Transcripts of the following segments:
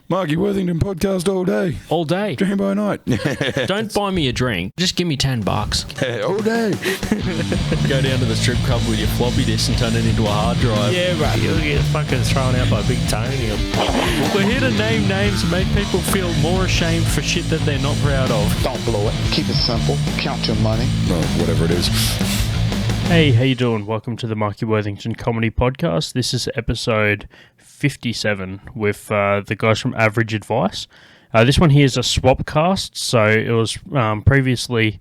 Marky Worthington Podcast all day. All day. Dream by night. Don't buy me a drink. Just give me $10. All day. Go down to the strip club with your floppy disk and turn it into a hard drive. Yeah, right. You'll get fucking thrown out by Big Tony. We're here to name names and make people feel more ashamed for shit that they're not proud of. Don't blow it. Keep it simple. Count your money. No, whatever it is. Hey, how you doing? Welcome to the Marky Worthington Comedy Podcast. This is episode 57 with the guys from Average Advice. This one here is a Swapcast, so it was previously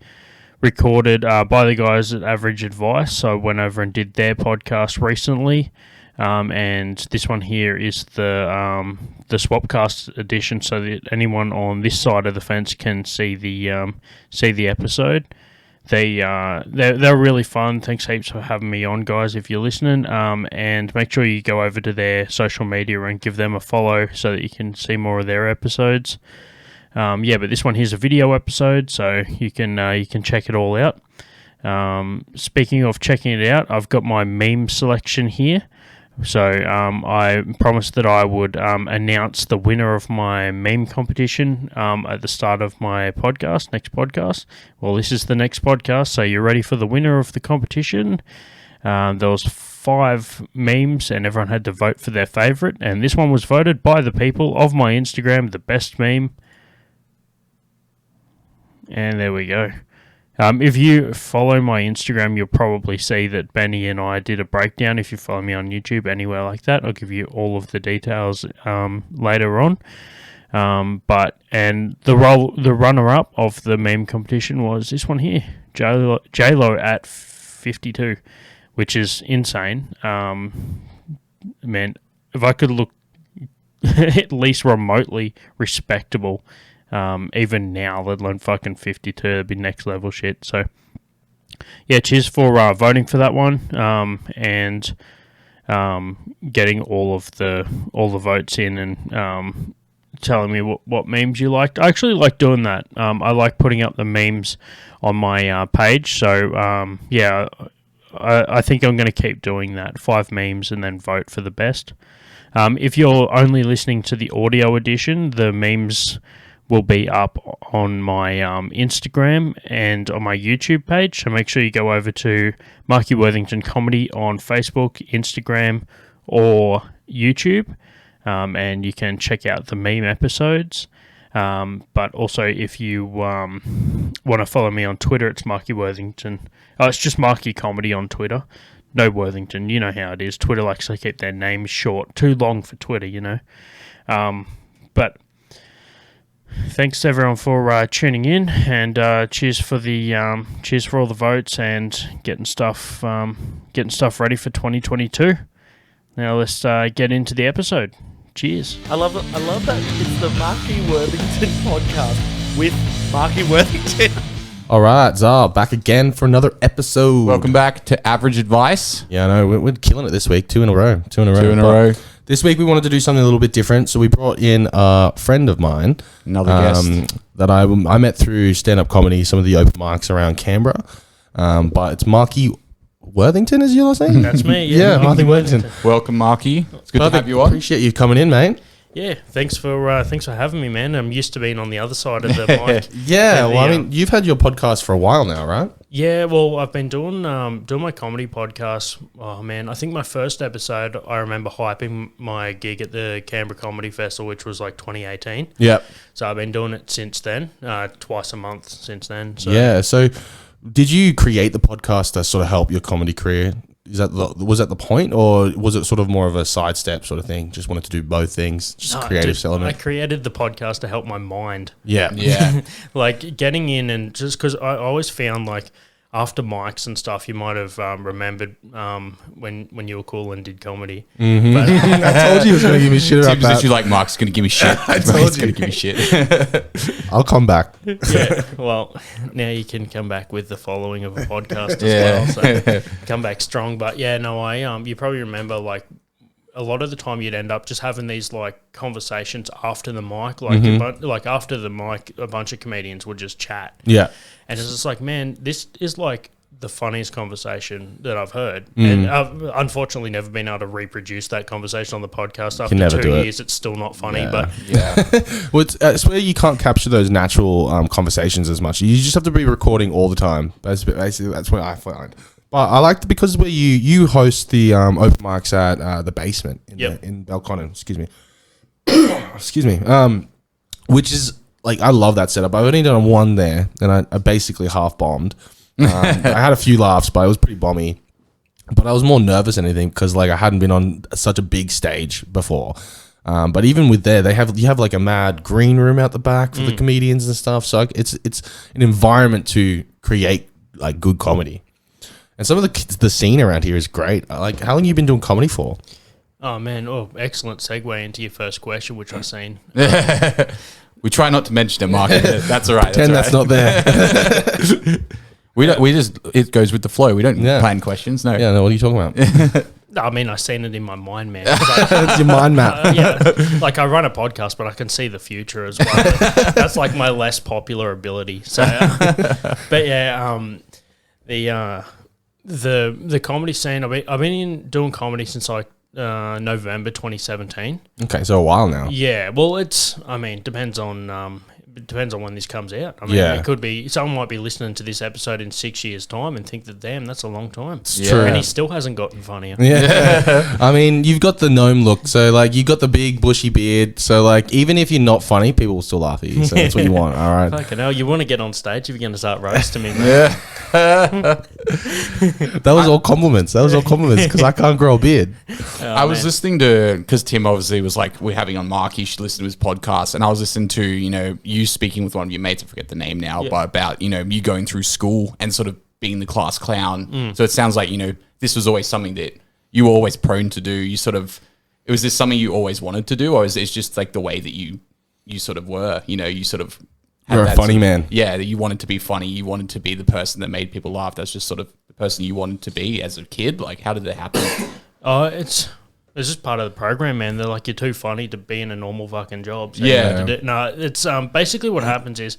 recorded by the guys at Average Advice, so I went over and did their podcast recently, and this one here is the Swapcast edition, so that anyone on this side of the fence can see the episode. They're really fun. Thanks heaps for having me on, guys, if you're listening. And make sure you go over to their social media and give them a follow so that you can see more of their episodes. But this one here's a video episode, so you can check it all out. Speaking of checking it out, I've got my meme selection here. So I promised that I would announce the winner of my meme competition at the start of my next podcast. Well, this is the next podcast, so you're ready for the winner of the competition. There was 5 memes, and everyone had to vote for their favourite, and this one was voted by the people of my Instagram, the best meme. And there we go. If you follow my Instagram, you'll probably see that Benny and I did a breakdown. If you follow me on YouTube, anywhere like that, I'll give you all of the details later on. And the runner-up of the meme competition was this one here, J-Lo at 52, which is insane. Man, if I could look at least remotely respectable, even now, let alone fucking 52, it'd be next level shit. So, yeah, cheers for voting for that one, and getting all the votes in and telling me what memes you liked. I actually like doing that. I like putting up the memes on my page. So, I think I'm going to keep doing that. 5 memes and then vote for the best. If you're only listening to the audio edition, the memes will be up on my Instagram and on my YouTube page. So make sure you go over to Marky Worthington Comedy on Facebook, Instagram, or YouTube, and you can check out the meme episodes. But also, if you want to follow me on Twitter, it's Marky Worthington. It's just Marky Comedy on Twitter. No Worthington. You know how it is. Twitter likes to keep their names short. Too long for Twitter, you know. But thanks to everyone for tuning in, and cheers for all the votes and getting stuff ready for 2022. Now let's get into the episode. Cheers. I love it. I love that it's the Marky Worthington podcast with Marky Worthington. All right, Zar, back again for another episode. Welcome back to Average Advice. Yeah, I know, we're killing it this week. 2 in a row. This week we wanted to do something a little bit different, so we brought in a friend of mine. Another guest. That I met through stand-up comedy, some of the open mics around Canberra. But it's Marky Worthington, is your last name? That's me. Yeah, Marky Worthington. Welcome, Marky. It's good to have you on. Appreciate you coming in, mate. Yeah, thanks for having me, man. I'm used to being on the other side of the mic. Yeah, well, I mean, you've had your podcast for a while now, right? Yeah, well, I've been doing my comedy podcast. Oh man, I think my first episode, I remember hyping my gig at the Canberra Comedy Festival, which was like 2018. Yep. So I've been doing it since then, twice a month since then. So. Yeah. So, did you create the podcast to sort of help your comedy career? Was that the point, or was it sort of more of a sidestep sort of thing? Just wanted to do both things, just creative element. I created the podcast to help my mind. Yeah. Like getting in, and just because I always found like after mics and stuff, you might have remembered when you were cool and did comedy. Mm-hmm. But I told you he was going to give me shit about that. You like Mark's going to give me shit. I told He's you. going to give me shit. I'll come back. Yeah, well, now you can come back with the following of a podcast as well. So come back strong. But yeah, no, you probably remember like a lot of the time you'd end up just having these like conversations after the mic, like after the mic, a bunch of comedians would just chat. Yeah. And it's just like, man, this is like the funniest conversation that I've heard. And I've unfortunately never been able to reproduce that conversation on the podcast. After never 2 do it. years, it's still not funny. Yeah. But Well, it's where you can't capture those natural conversations as much. You just have to be recording all the time. Basically, that's what I find. But I liked it because where you host the open mics at the basement in Belconnen. Excuse me. Excuse me. Which is like, I love that setup. I've only done one there, and I basically half bombed. I had a few laughs, but it was pretty bomby. But I was more nervous than anything because like I hadn't been on such a big stage before. But even with there, you have like a mad green room out the back for the comedians and stuff. So it's an environment to create like good comedy. And some of the scene around here is great. Like, how long have you been doing comedy for? oh man, excellent segue into your first question, which I've seen. We try not to mention it, Mark. That's all right. Pretend that's not there. We just it goes with the flow. We don't plan questions. No. Yeah, no, what are you talking about? I mean, I seen it in my mind, man. It's your mind map. Like I run a podcast, but I can see the future as well. That's like my less popular ability. So, but yeah, the comedy scene. I've been doing comedy since like November 2017. Okay, so a while now. Yeah, well, depends on when this comes out. I mean, it could be someone might be listening to this episode in 6 years' time and think that, damn, that's a long time. It's true. And he still hasn't gotten funnier. Yeah. I mean, you've got the gnome look, so like you got the big bushy beard, so like even if you're not funny, people will still laugh at you. So that's what you want. All right. Fucking hell, you want to get on stage if you're going to start roasting me, man. That was all compliments. Because I can't grow a beard. I was listening to, because Tim obviously was like, we're having on Mark, you should listen to his podcast. And I was listening to, you speaking with one of your mates, I forget the name now, but about, you going through school and sort of being the class clown. So it sounds like, this was always something that you were always prone to do. You sort of, was this something you always wanted to do? Or is it just like the way that you sort of were, you sort of. You're a funny man. Yeah, that you wanted to be funny. You wanted to be the person that made people laugh. That's just sort of the person you wanted to be as a kid. Like, how did it happen? It's just part of the program, man. They're like, you're too funny to be in a normal fucking job. So no, it's basically what happens is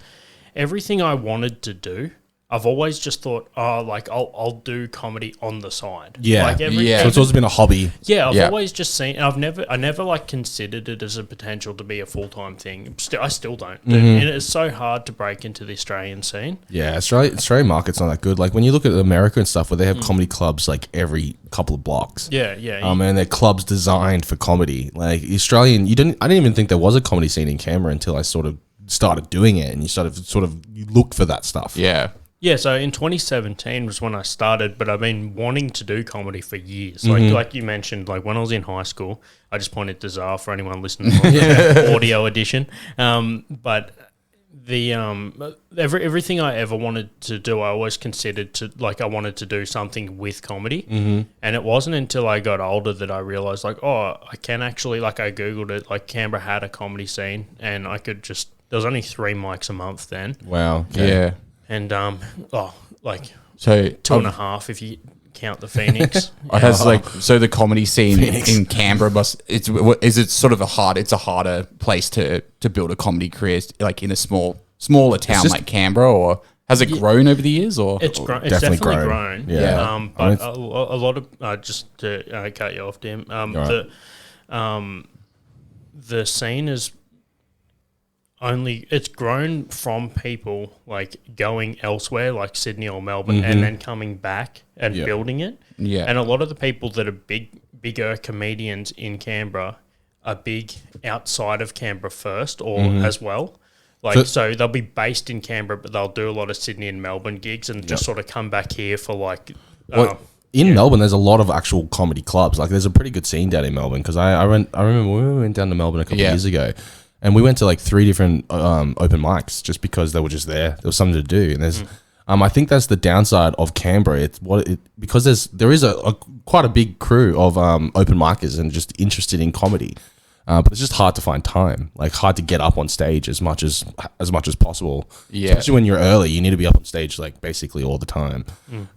everything I wanted to do, I've always just thought, I'll do comedy on the side. Yeah. Like So it's always been a hobby. Yeah, I've always just seen. I never like considered it as a potential to be a full-time thing. I still don't. And it's so hard to break into the Australian scene. Yeah, Australian market's not that good. Like when you look at America and stuff, where they have comedy clubs like every couple of blocks. Yeah. And they're clubs designed for comedy. Like Australian, I didn't even think there was a comedy scene in Canberra until I sort of started doing it, and you looked for that stuff. Yeah. Yeah, so in 2017 was when I started, but I've been wanting to do comedy for years. Like you mentioned, like when I was in high school, I just pointed to Zar for anyone listening on the audio edition. But the everything I ever wanted to do, I always considered I wanted to do something with comedy. And it wasn't until I got older that I realized, like, I can actually, like I Googled it, like Canberra had a comedy scene, and I could just, there was only 3 mics a month then. Wow. Okay. Yeah. And so 2.5 if you count the Phoenix. So the comedy scene in Canberra is it sort of it's a harder place to build a comedy career, like in a smaller town like Canberra, or has it grown over the years? Or it's definitely grown. Yeah. But a lot of just to cut you off, Tim. The scene is it's grown from people like going elsewhere, like Sydney or Melbourne, and then coming back and building it. Yeah. And a lot of the people that are bigger comedians in Canberra are big outside of Canberra first or as well. Like, so they'll be based in Canberra, but they'll do a lot of Sydney and Melbourne gigs and just sort of come back here for like... In Melbourne, there's a lot of actual comedy clubs. Like, there's a pretty good scene down in Melbourne, because I remember when we went down to Melbourne a couple of years ago, and we went to like 3 different open mics just because they were just there. There was something to do. And there's, I think that's the downside of Canberra. Because there is a quite a big crew of open micers and just interested in comedy. But it's just hard to find time, like hard to get up on stage as much as possible. Yeah. Especially when you're early, you need to be up on stage like basically all the time.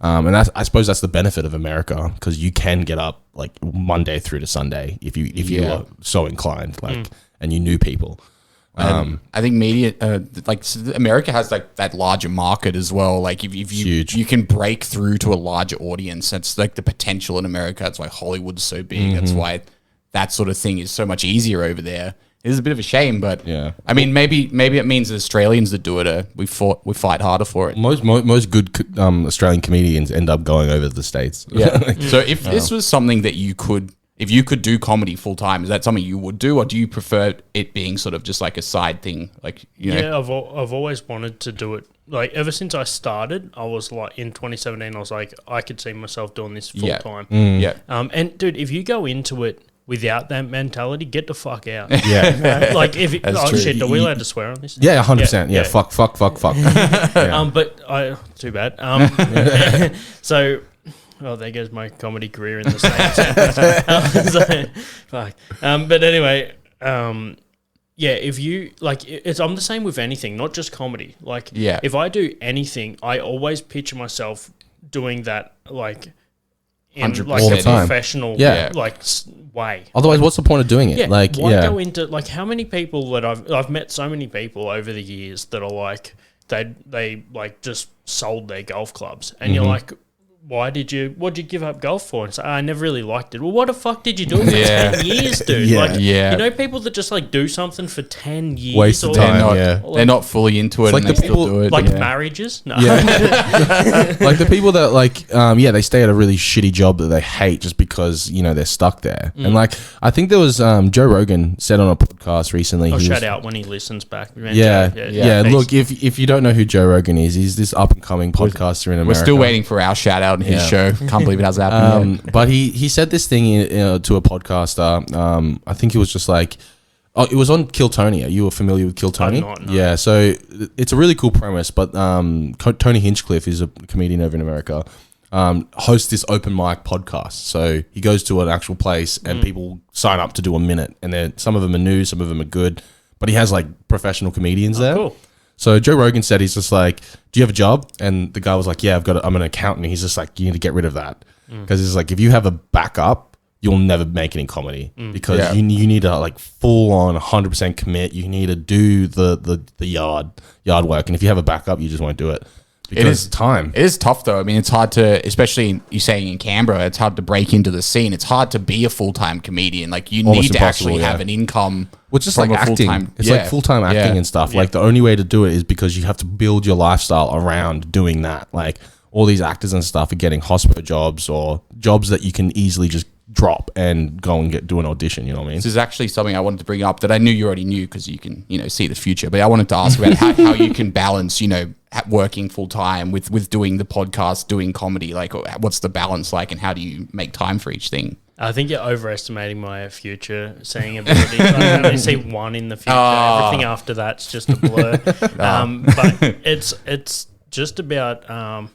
And I suppose that's the benefit of America, because you can get up like Monday through to Sunday if you are so inclined, like, and you knew people. I think media, America has like that larger market as well. Like if you can break through to a larger audience, that's like the potential in America. It's like Hollywood's so big. That's why that sort of thing is so much easier over there. It is a bit of a shame, but I mean, maybe it means the Australians that do it, we fight harder for it. Most good Australian comedians end up going over to the States. Yeah. So if this was something that if you could do comedy full time, is that something you would do, or do you prefer it being sort of just like a side thing? Like, you know? Yeah, I've always wanted to do it. Like ever since I started, I was like in 2017. I was like, I could see myself doing this full time. Yeah. And dude, if you go into it without that mentality, get the fuck out. Yeah. Like if it, That's true. shit, are we allowed to swear on this? Yeah, 100%. Yeah. Fuck. Yeah. But too bad. So. Oh, there goes my comedy career in the States. Fuck. But anyway, yeah, if you like, I'm the same with anything, not just comedy. Like, if I do anything, I always picture myself doing that, like, in like all a the time. professional, way. Otherwise, what's the point of doing it? Yeah, Like, why go into like how many people that I've met so many people over the years that are like they like just sold their golf clubs, and you're like, what'd you give up golf for? And say, I never really liked it. Well, what the fuck did you do it for 10 years, dude? You know, people that just like do something for 10 years. Waste of time, they're not fully into it, like and the they people- still do it. Like marriages? No. like the people that like, they stay at a really shitty job that they hate just because, you know, they're stuck there. And like, I think there was Joe Rogan said on a podcast recently. I'll he shout was- out when he listens back. Man, Yeah. Joe, Look, if you don't know who Joe Rogan is, he's this up and coming podcaster in America. We're still waiting for our shout out on his show. Can't believe it hasn't happened yet. But he said this thing to a podcaster. I think it was just like, it was on Kill Tony. Are you familiar with Kill Tony? I'm not, no. Yeah, so it's a really cool premise. But Tony Hinchcliffe is a comedian over in America. Hosts this open mic podcast. So he goes to an actual place and people sign up to do a minute. And some of them are new, some of them are good. But he has like professional comedians there. Cool. So Joe Rogan said, he's just like, do you have a job? And the guy was like, yeah, I'm an accountant. He's just like, you need to get rid of that. Because it's like, if you have a backup, you'll never make it in comedy because you need to like full on 100% commit. You need to do the yard work. And if you have a backup, you just won't do it. Because It is time. It is tough though. I mean, it's hard to, especially you saying in Canberra, it's hard to break into the scene. It's hard to be a full-time comedian. Like you Almost need to impossible, actually have an income. Well, it's just from like a acting. full-time- It's like full-time acting and stuff. Like the only way to do it is because you have to build your lifestyle around doing that. Like all these actors and stuff are getting hospital jobs or jobs that you can easily just drop and go and do an audition. You know what I mean? This is actually something I wanted to bring up that I knew you already knew because you can, see the future. But I wanted to ask about how you can balance, working full time with doing the podcast, doing comedy. Like, what's the balance like, and how do you make time for each thing? I think you're overestimating my future seeing ability. I only see one in the future. Everything after that's just a blur. But it's just about.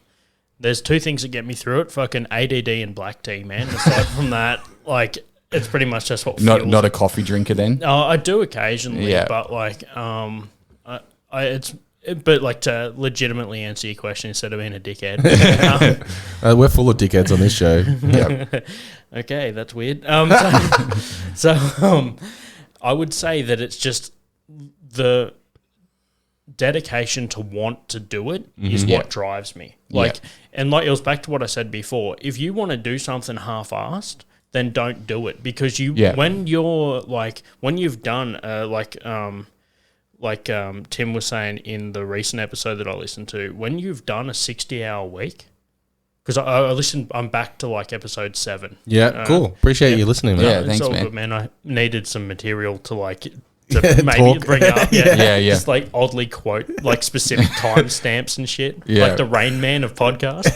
There's two things that get me through it: fucking ADD and black tea, man. Aside from that, like it's pretty much just what fuels Not a coffee drinker then. I do occasionally, Yeah. but like but like to legitimately answer your question instead of being a dickhead. We're full of dickheads on this show. Okay, that's weird. So I would say that it's just the dedication to want to do it is what drives me. Like, and like it was back to what I said before. If you want to do something half-assed, then don't do it because when you're like when you've done Tim was saying in the recent episode that I listened to, when you've done a 60-hour week. Because I listened, I'm back to like episode 7. Yeah, cool. Appreciate you listening, man. Yeah, It's thanks, all man. good, man. I needed some material to maybe bring up. Yeah. Just like oddly quote like specific timestamps and shit. Yeah. Like the Rain Man of podcasts.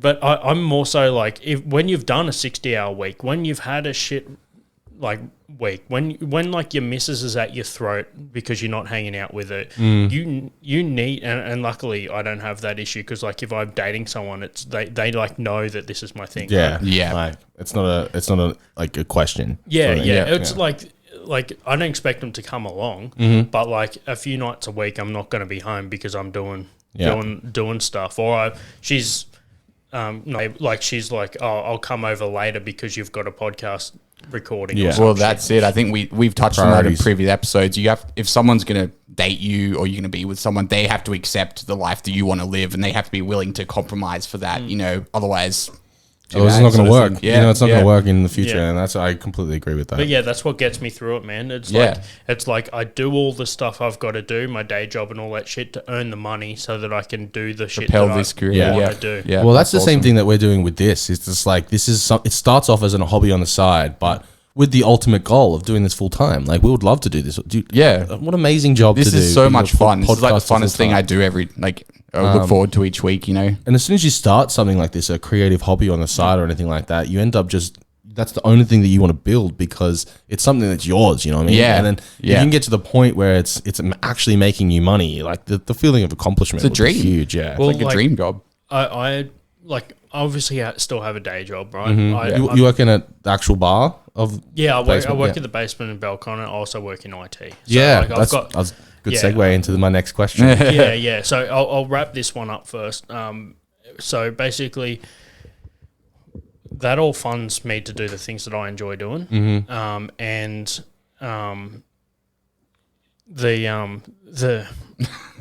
But I'm more so like when you've done a 60-hour week, when you've had a shit like week, when like your missus is at your throat because you're not hanging out with her, you need and luckily I don't have that issue because like if I'm dating someone, it's they like know that this is my thing. Yeah. Yeah. Like, it's not a like a question. Yeah, sort of yeah. thing. It's like I don't expect them to come along, but like a few nights a week, I'm not going to be home because I'm doing stuff. Or she's like, oh, I'll come over later because you've got a podcast recording. Yeah. Or some Well, shit. that's it. I think we've touched on that in Priorities. previous episodes. You have, if someone's going to date you or you're going to be with someone, they have to accept the life that you want to live, and they have to be willing to compromise for that. You know, otherwise, Oh, it's not going to work. Yeah, It's not going to work in the future, Yeah. and I completely agree with that. But yeah, that's what gets me through it, man. Yeah. It's like I do all the stuff I've got to do, my day job and all that shit, to earn the money so that I can do the shit propel that this I career. want Yeah, to do. yeah. Well, that's the same awesome. thing that we're doing with this. It's just like it starts off as a hobby on the side, but with the ultimate goal of doing this full time. Like we would love to do this. Dude, Yeah. what amazing job This to do. is so being much a fun. This is like the podcaster funnest thing full-time. I do I look forward to each week, you know? And as soon as you start something like this, a creative hobby on the side or anything like that, you end up that's the only thing that you want to build because it's something that's yours, you know what I mean? Yeah. And then if you can get to the point where it's actually making you money, like the feeling of accomplishment It's a would be dream. huge, yeah. Well, Like a dream job. I obviously still have a day job, right? you work in an actual bar of I work basement, in the basement in Belcon. I also work in IT. So yeah, like, that's a good yeah. segue into my next question. yeah. So I'll wrap this one up first. So basically, that all funds me to do the things that I enjoy doing.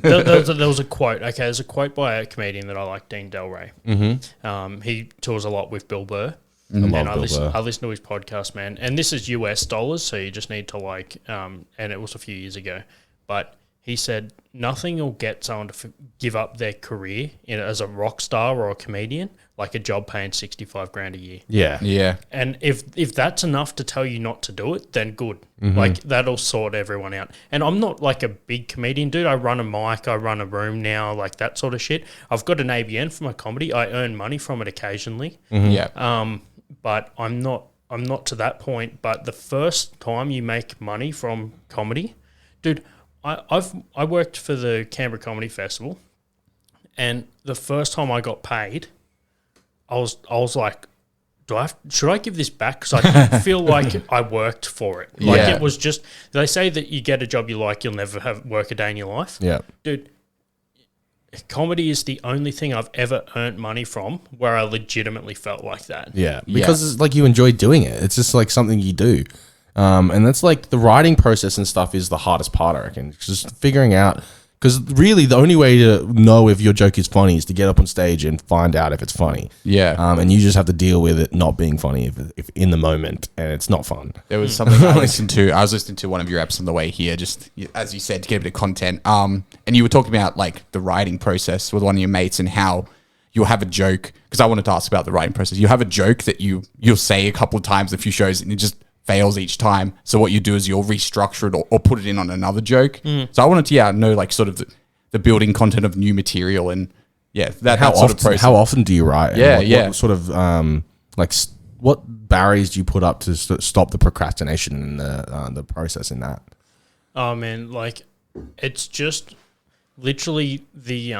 There was a quote. Okay, there's a quote by a comedian that I like, Dean Del Rey. He tours a lot with Bill Burr. And I listen to his podcast, man. And this is US dollars, so you just need to and it was a few years ago. But he said, nothing will get someone to give up their career as a rock star or a comedian like a job paying $65,000 a year. Yeah. Yeah. And if that's enough to tell you not to do it, then good. Like, that'll sort everyone out. And I'm not like a big comedian dude. I run a mic, I run a room now, like that sort of shit. I've got an ABN for my comedy. I earn money from it occasionally. Yeah. But I'm not to that point. But the first time you make money from comedy, dude, I worked for the Canberra Comedy Festival, and the first time I got paid, I was like, should I give this back? Because I didn't feel like I worked for it. Like Yeah. it was just, they say that you get a job you like, you'll never work a day in your life. Yeah. Dude, comedy is the only thing I've ever earned money from where I legitimately felt like that. Yeah, because it's like you enjoy doing it. It's just like something you do. And that's like the writing process and stuff is the hardest part, I reckon. Just figuring out, because really the only way to know if your joke is funny is to get up on stage and find out if it's funny. Yeah. And you just have to deal with it not being funny if in the moment, and it's not fun. There was something I listened to. I was listening to one of your apps on the way here, just as you said, to get a bit of content. And you were talking about like the writing process with one of your mates and how you'll have a joke. Because I wanted to ask about the writing process. You have a joke that you'll say a couple of times, a few shows, and it just fails each time. So what you do is you'll restructure it or put it in on another joke. So I wanted to know like sort of the building content of new material and that sort of process. How often do you write? Yeah, And what sort of what barriers do you put up to stop the procrastination and the process in that? Oh man, like it's just literally the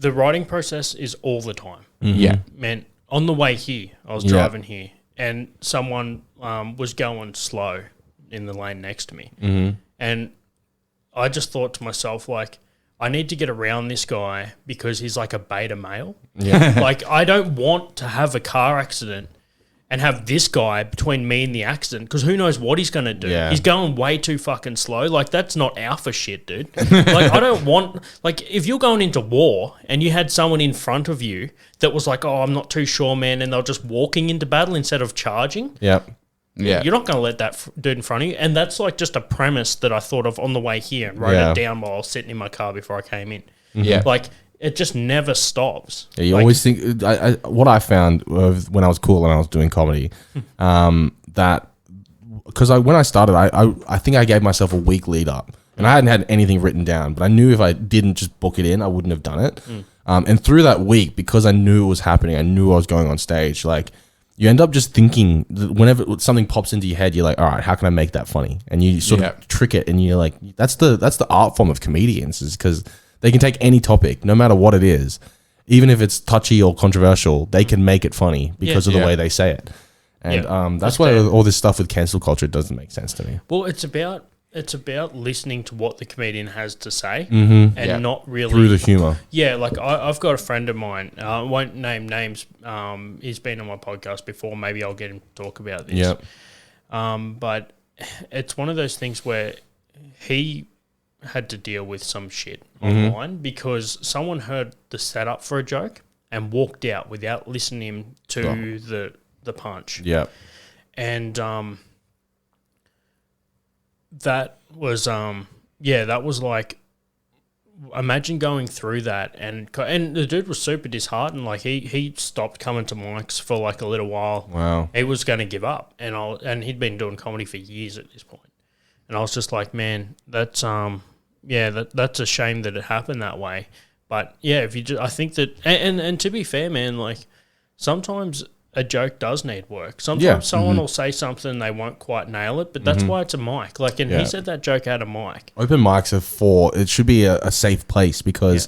writing process is all the time. Yeah. Man, on the way here, I was driving here, and someone was going slow in the lane next to me, and I just thought to myself, like, I need to get around this guy because he's like a beta male. Yeah. Like, I don't want to have a car accident and have this guy between me and the accident, because who knows what he's going to do. Yeah. He's going way too fucking slow. Like, that's not alpha shit, dude. Like, I don't want... Like, if you're going into war and you had someone in front of you that was like, oh, I'm not too sure, man, and they're just walking into battle instead of charging, Yep. Yeah. you're not going to let that dude in front of you. And that's, like, just a premise that I thought of on the way here and wrote it down while I was sitting in my car before I came in. Yeah. Like, it just never stops. Yeah, you Like, always think. What I found when I was cool and I was doing comedy, that because when I started, I think I gave myself a week lead up, and I hadn't had anything written down, but I knew if I didn't just book it in, I wouldn't have done it. And through that week, because I knew it was happening, I knew I was going on stage. Like, you end up just thinking whenever something pops into your head, you're like, all right, how can I make that funny? And you sort of trick it, and you're like, that's the art form of comedians, is because they can take any topic, no matter what it is, even if it's touchy or controversial, they can make it funny because of the way they say it. And that's why all this stuff with cancel culture doesn't make sense to me. Well, it's about it's about listening to what the comedian has to say and not really through the humor. Yeah, like I've got a friend of mine. I won't name names. He's been on my podcast before. Maybe I'll get him to talk about this. Yep. But it's one of those things where he had to deal with some shit online because someone heard the setup for a joke and walked out without listening to the punch. Yeah. And that was that was like, imagine going through that, and the dude was super disheartened. Like he stopped coming to mics for like a little while. Wow. He was going to give up, and he'd been doing comedy for years at this point. And I was just like, man, that's that's a shame that it happened that way. But yeah, if you I think that, and to be fair, man, like sometimes a joke does need work. Sometimes someone will say something, they won't quite nail it, but that's why it's a mic. Like, and he said that joke had a mic. Open mics it should be a safe place because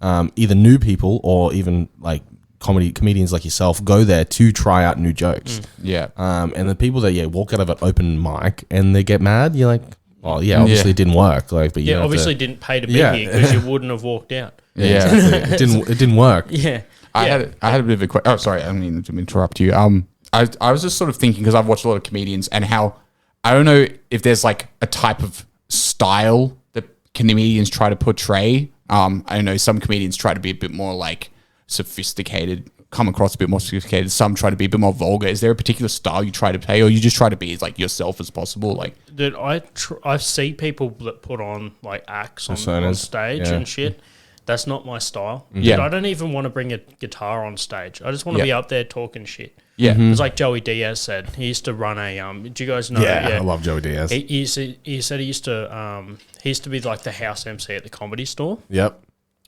either new people or even like comedians like yourself go there to try out new jokes. And the people that walk out of an open mic and they get mad, you're like, oh obviously it didn't work. Like, but obviously didn't pay to be here because you wouldn't have walked out. It didn't work. Yeah. I had a bit of a question. Oh, sorry, I didn't mean to interrupt you. I was just sort of thinking, because I've watched a lot of comedians, and how I don't know if there's like a type of style that comedians try to portray. I know some comedians try to be a bit more like sophisticated, come across a bit more sophisticated. Some try to be a bit more vulgar. Is there a particular style you try to play, or you just try to be as like yourself as possible? Like, dude, I see people that put on like acts on stage and shit. That's not my style. Dude, I don't even want to bring a guitar on stage. I just want to be up there talking shit. Yeah. It's like Joey Diaz said. He used to run a do you guys know? I love Joey Diaz. He said he used to be like the house MC at the Comedy Store. Yep.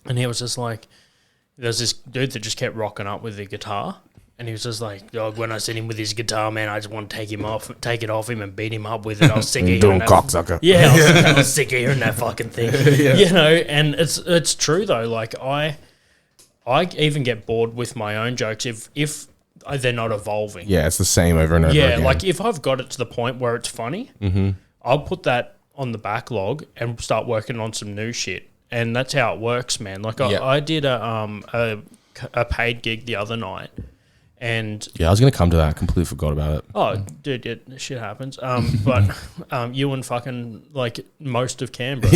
And he was just like, there's this dude that just kept rocking up with the guitar. And he was just like, oh, when I seen him with his guitar, man, I just want to take it off him and beat him up with it. I was sick of hearing that. Cocksucker. Yeah, I was sick of hearing that fucking thing. You know, and it's true though. Like I even get bored with my own jokes if they're not evolving. Yeah, it's the same over and over again. Yeah, like if I've got it to the point where it's funny, I'll put that on the backlog and start working on some new shit. And that's how it works, man. Like I did a paid gig the other night. And I was going to come to that. I completely forgot about it. Oh, dude, shit happens. But you and fucking, like, most of Canberra,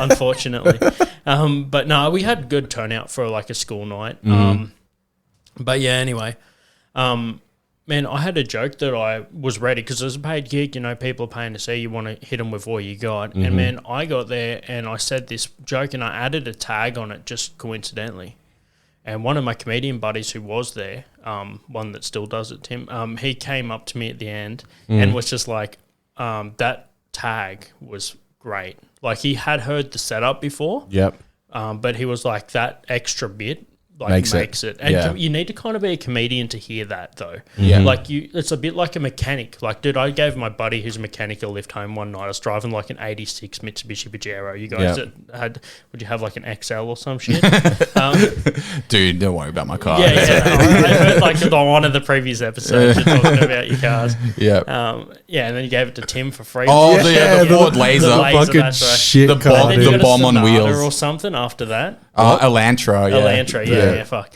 unfortunately. But no, we had good turnout for, like, a school night. But, yeah, anyway. Man, I had a joke that I was ready because it was a paid gig. You know, people are paying to see. You want to hit them with all you got. And, man, I got there and I said this joke and I added a tag on it just coincidentally. And one of my comedian buddies who was there, one that still does it, Tim, he came up to me at the end and was just like, that tag was great. Like, he had heard the setup before. Yep. But he was like, that extra bit makes it. And you need to kind of be a comedian to hear that, though. Yeah. Like, it's a bit like a mechanic. Like, dude, I gave my buddy who's a mechanic a lift home one night. I was driving like an 86 Mitsubishi Pajero. You guys would you have like an XL or some shit? Dude, don't worry about my car. I heard like on one of the previous episodes you're talking about your cars. Yeah. And then you gave it to Tim for free. Oh, the Ford Laser. Fucking that's right. shit The car, bomb- dude. the bomb on Sonata wheels. or something after that. Elantra. Elantra, fuck.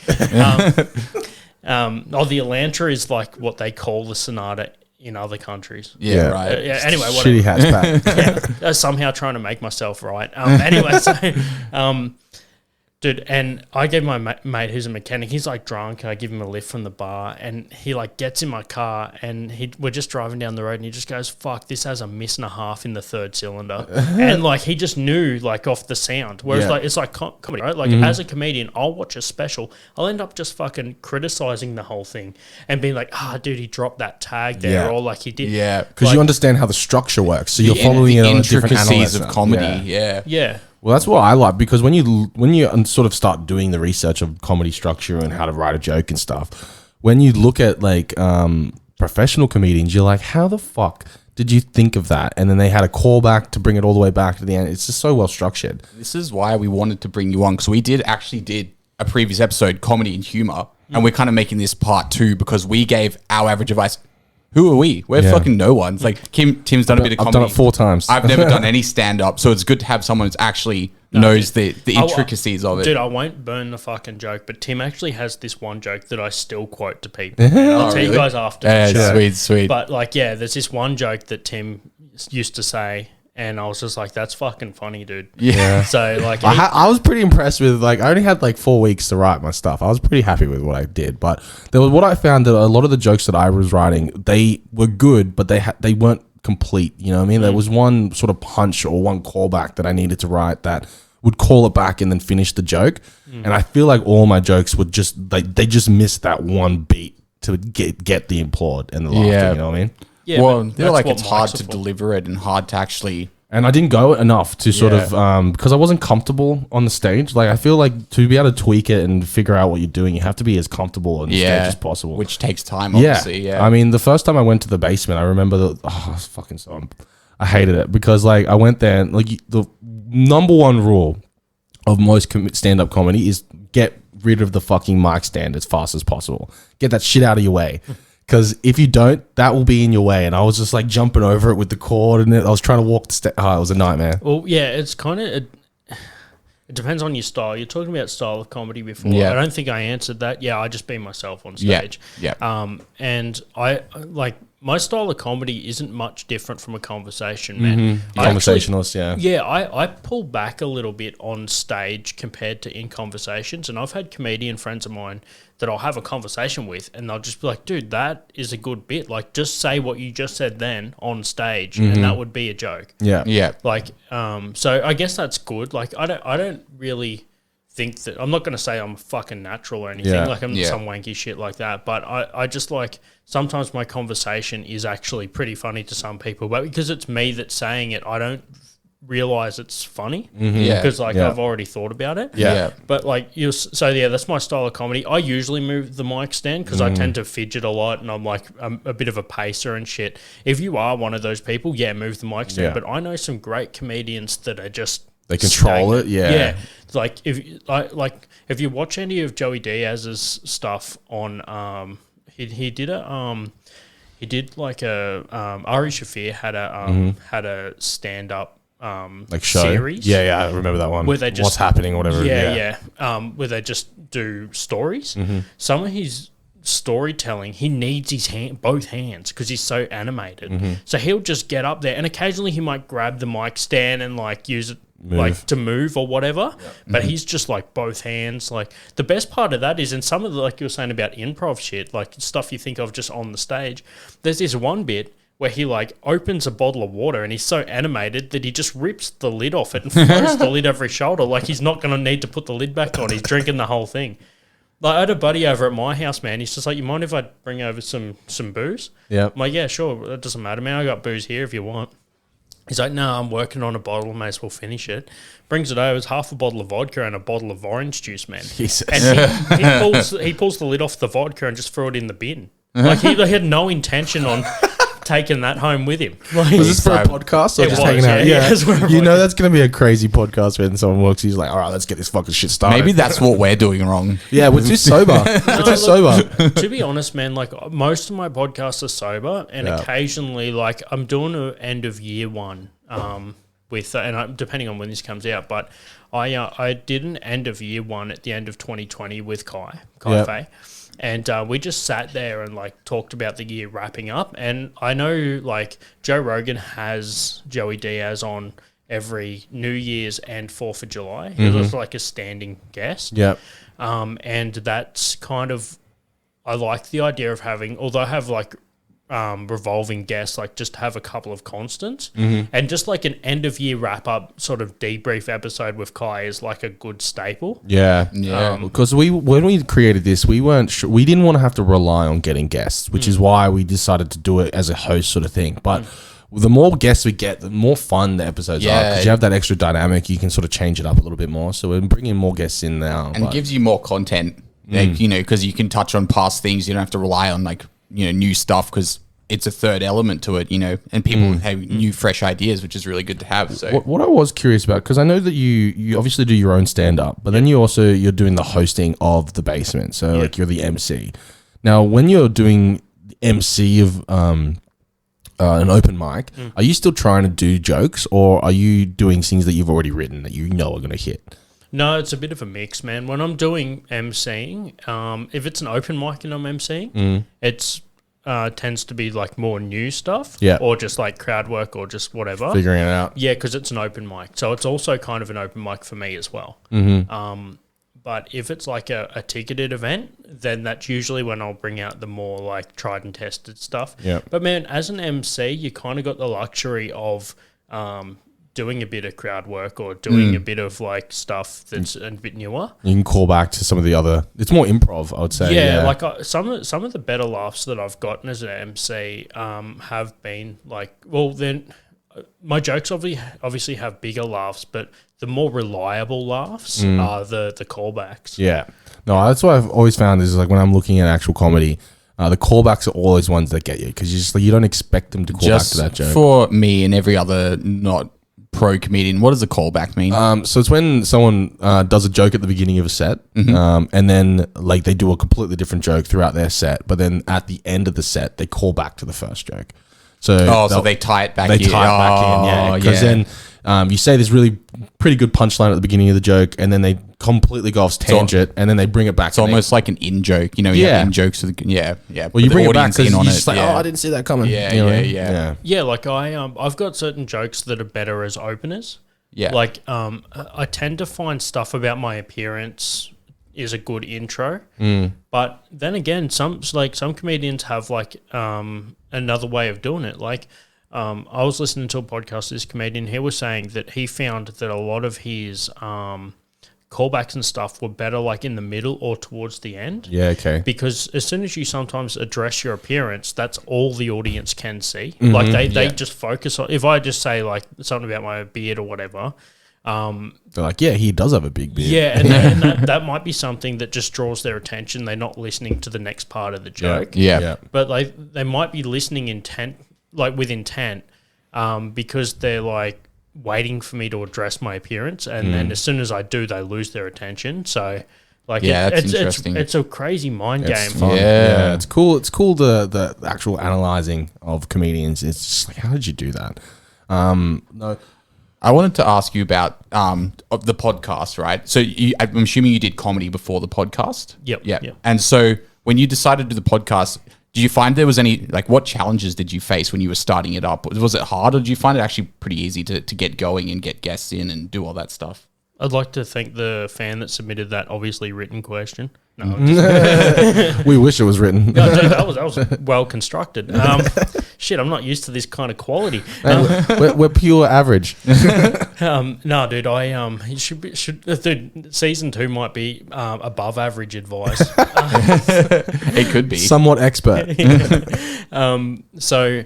The Elantra is like what they call the Sonata in other countries. Yeah, right. Anyway, whatever. Shitty hatchback. Somehow trying to make myself right. Anyway, so, dude, and I gave my mate who's a mechanic, he's like drunk, I give him a lift from the bar, and he like gets in my car, and we're just driving down the road, and he just goes, fuck, this has a miss and a half in the third cylinder. And like, he just knew like off the sound. Whereas like, it's like comedy, right? Like as a comedian, I'll watch a special, I'll end up just fucking criticizing the whole thing and being like, dude, he dropped that tag there, or like he did. Yeah. Because like, you understand how the structure works. So you're following it on a different intricacies analysis of comedy. Yeah. Well, that's what I like, because when you sort of start doing the research of comedy structure and how to write a joke and stuff, when you look at like professional comedians, you're like, how the fuck did you think of that? And then they had a callback to bring it all the way back to the end. It's just so well structured. This is why we wanted to bring you on, because we did a previous episode, comedy and humor, and we're kind of making this part 2 because we gave our average advice. who are we? We're fucking no one. It's like Tim's done a bit of comedy. I've done it 4 times. I've never done any stand up, so it's good to have someone who's actually knows the intricacies of it. Dude, I won't burn the fucking joke, but Tim actually has this one joke that I still quote to people. I'll tell you guys after. Sweet. But like, yeah, there's this one joke that Tim used to say, and I was just like, that's fucking funny, dude. Yeah. So like, I was pretty impressed with, like, I only had like 4 weeks to write my stuff. I was pretty happy with what I did, but there was what I found that a lot of the jokes that I was writing, they were good, but they weren't complete. You know what I mean? There was one sort of punch or one callback that I needed to write that would call it back and then finish the joke. And I feel like all my jokes would just they just missed that one beat to get the applaud and the laughter. You know what I mean? yeah, Well, but they're that's like what it's hard mics to are for. deliver it and hard to actually. And I didn't go enough to sort of because I wasn't comfortable on the stage. Like, I feel like to be able to tweak it and figure out what you're doing, you have to be as comfortable on the stage as possible. Which takes time, obviously. Yeah. I mean, the first time I went to the basement, I remember I hated it because, like, I went there and, like, the number one rule of most stand-up comedy is get rid of the fucking mic stand as fast as possible. Get that shit out of your way. Because if you don't, that will be in your way. And I was just like jumping over it with the cord, and I was trying to walk the it was a nightmare. Well, yeah, it's kind of it depends on your style. You're talking about style of comedy before. Yeah. I don't think I answered that. Yeah, I just be myself on Yeah. stage. Yeah. And I like my style of comedy isn't much different from a conversation, man. Conversationalist, yeah. Yeah, I pull back a little bit on stage compared to in conversations. And I've had comedian friends of mine that I'll have a conversation with, and they'll just be like, dude, that is a good bit. Like, just say what you just said then on stage, and that would be a joke. Yeah. Yeah. Like, so I guess that's good. Like, I don't really think that, I'm not going to say I'm fucking natural or anything. Yeah. Like, I'm some wanky shit like that. But I just like, sometimes my conversation is actually pretty funny to some people, but because it's me that's saying it, I don't realize it's funny because I've already thought about it. Yeah. But like that's my style of comedy. I usually move the mic stand because I tend to fidget a lot, and I'm like a bit of a pacer and shit. If you are one of those people, move the mic stand. Yeah. But I know some great comedians that are just They control stagnant. it, yeah. Like if you watch any of Joey Diaz's stuff on he did like a Ari Shaffir had a stand up Like show. series. Yeah, I remember that one. Where they just, What's happening or whatever. where they just do stories. Some of his storytelling, he needs his both hands because he's so animated. So he'll just get up there, and occasionally he might grab the mic stand and like use it like to move or whatever. But he's just like both hands. Like the best part of that is in some of the, like you were saying about improv shit, like stuff you think of just on the stage. There's this one bit where he like opens a bottle of water, and he's so animated that he just rips the lid off it and throws the lid over his shoulder. Like he's not going to need to put the lid back on. He's drinking the whole thing. Like I had a buddy over at my house, man. He's just like, you mind if I bring over some booze? Yeah. I'm like, yeah, sure. That doesn't matter, man. I got booze here if you want. He's like, no, I'm working on a bottle. May as well finish it. Brings it over. It's half a bottle of vodka and a bottle of orange juice, man. Jesus. And he pulls the lid off the vodka and just threw it in the bin. Like he had no intention on taking that home with him. Like, Was this for a podcast or It just was, hanging out? yeah, it's where You know that's going to be a crazy podcast when someone walks. He's like, all right, let's get this fucking shit started. Maybe that's what we're doing wrong. Yeah, we're too sober. We're too sober. To be honest, man, like most of my podcasts are sober, and occasionally, like I'm doing an end of year one with, depending on when this comes out, but I did an end of year one at the end of 2020 with Kai Faye. And we just sat there and like talked about the year wrapping up. And I know like Joe Rogan has Joey Diaz on every New Year's and 4th of July. He was like a standing guest. Yeah. And that's kind of, I like the idea of having, although I have like revolving guests, like just have a couple of constants, and just like an end of year wrap up sort of debrief episode with Kai is like a good staple. Yeah. Because when we created this, we weren't sure, we didn't want to have to rely on getting guests, which is why we decided to do it as a host sort of thing. But the more guests we get, the more fun the episodes are, because you have that extra dynamic. You can sort of change it up a little bit more. So we're bringing more guests in now, And it gives you more content, like, you know, because you can touch on past things. You don't have to rely on like, you know, new stuff, because it's a third element to it, you know, and people have new, fresh ideas, which is really good to have. So what I was curious about, because I know that you obviously do your own stand-up, but then you're doing the hosting of the basement. So like you're the MC. Now, when you're doing MC of an open mic, are you still trying to do jokes, or are you doing things that you've already written that you know are going to hit? No, it's a bit of a mix, man. When I'm doing MCing, if it's an open mic and I'm MCing, it's tends to be like more new stuff, or just like crowd work or just whatever. Figuring it out. Yeah, because it's an open mic. So it's also kind of an open mic for me as well. But if it's like a ticketed event, then that's usually when I'll bring out the more like tried and tested stuff. Yep. But man, as an MC, you kind of got the luxury of doing a bit of crowd work or doing a bit of like stuff that's a bit newer. You can call back to some of the other. It's more improv, I would say. Yeah, like some of the better laughs that I've gotten as an MC have been like, well, then my jokes obviously have bigger laughs, but the more reliable laughs are the callbacks. Yeah. No, that's what I've always found is like when I'm looking at actual comedy, the callbacks are always ones that get you because you don't expect them to call back to that joke. For me and every other not pro comedian, what does a callback mean? So it's when someone does a joke at the beginning of a set, and then like they do a completely different joke throughout their set, but then at the end of the set they call back to the first joke. So so they tie it back in. They tie it back in, yeah. Because then you say this really pretty good punchline at the beginning of the joke, and then they completely go off tangent, and then they bring it back. It's almost like an in joke, you know. You have in jokes. Well, you bring it back because you're just like, I didn't see that coming. Yeah. Like I've got certain jokes that are better as openers. Yeah. Like I tend to find stuff about my appearance is a good intro, but then again, some comedians have like another way of doing it. Like I was listening to a podcast of this comedian. He was saying that he found that a lot of his callbacks and stuff were better like in the middle or towards the end. Yeah, okay. Because as soon as you sometimes address your appearance, that's all the audience can see. Like they just focus on, if I just say like something about my beard or whatever, they're like, yeah, he does have a big beard. Yeah, and that might be something that just draws their attention. They're not listening to the next part of the joke. Yeah. But like they might be listening with intent, because they're like waiting for me to address my appearance, and then as soon as I do, they lose their attention. So like that's interesting. It's a crazy mind game. Fun. Yeah, it's cool. It's cool the actual analyzing of comedians. It's just like, how did you do that? No. I wanted to ask you about the podcast, right? So I'm assuming you did comedy before the podcast? Yep. And so when you decided to do the podcast, did you find there was any, like, what challenges did you face when you were starting it up? Was it hard, or did you find it actually pretty easy to get going and get guests in and do all that stuff? I'd like to thank the fan that submitted that obviously written question. No, we wish it was written. No, dude, that was well constructed. Shit, I'm not used to this kind of quality. We're pure average. No, dude, dude, season 2 might be above average advice. It could be somewhat expert. So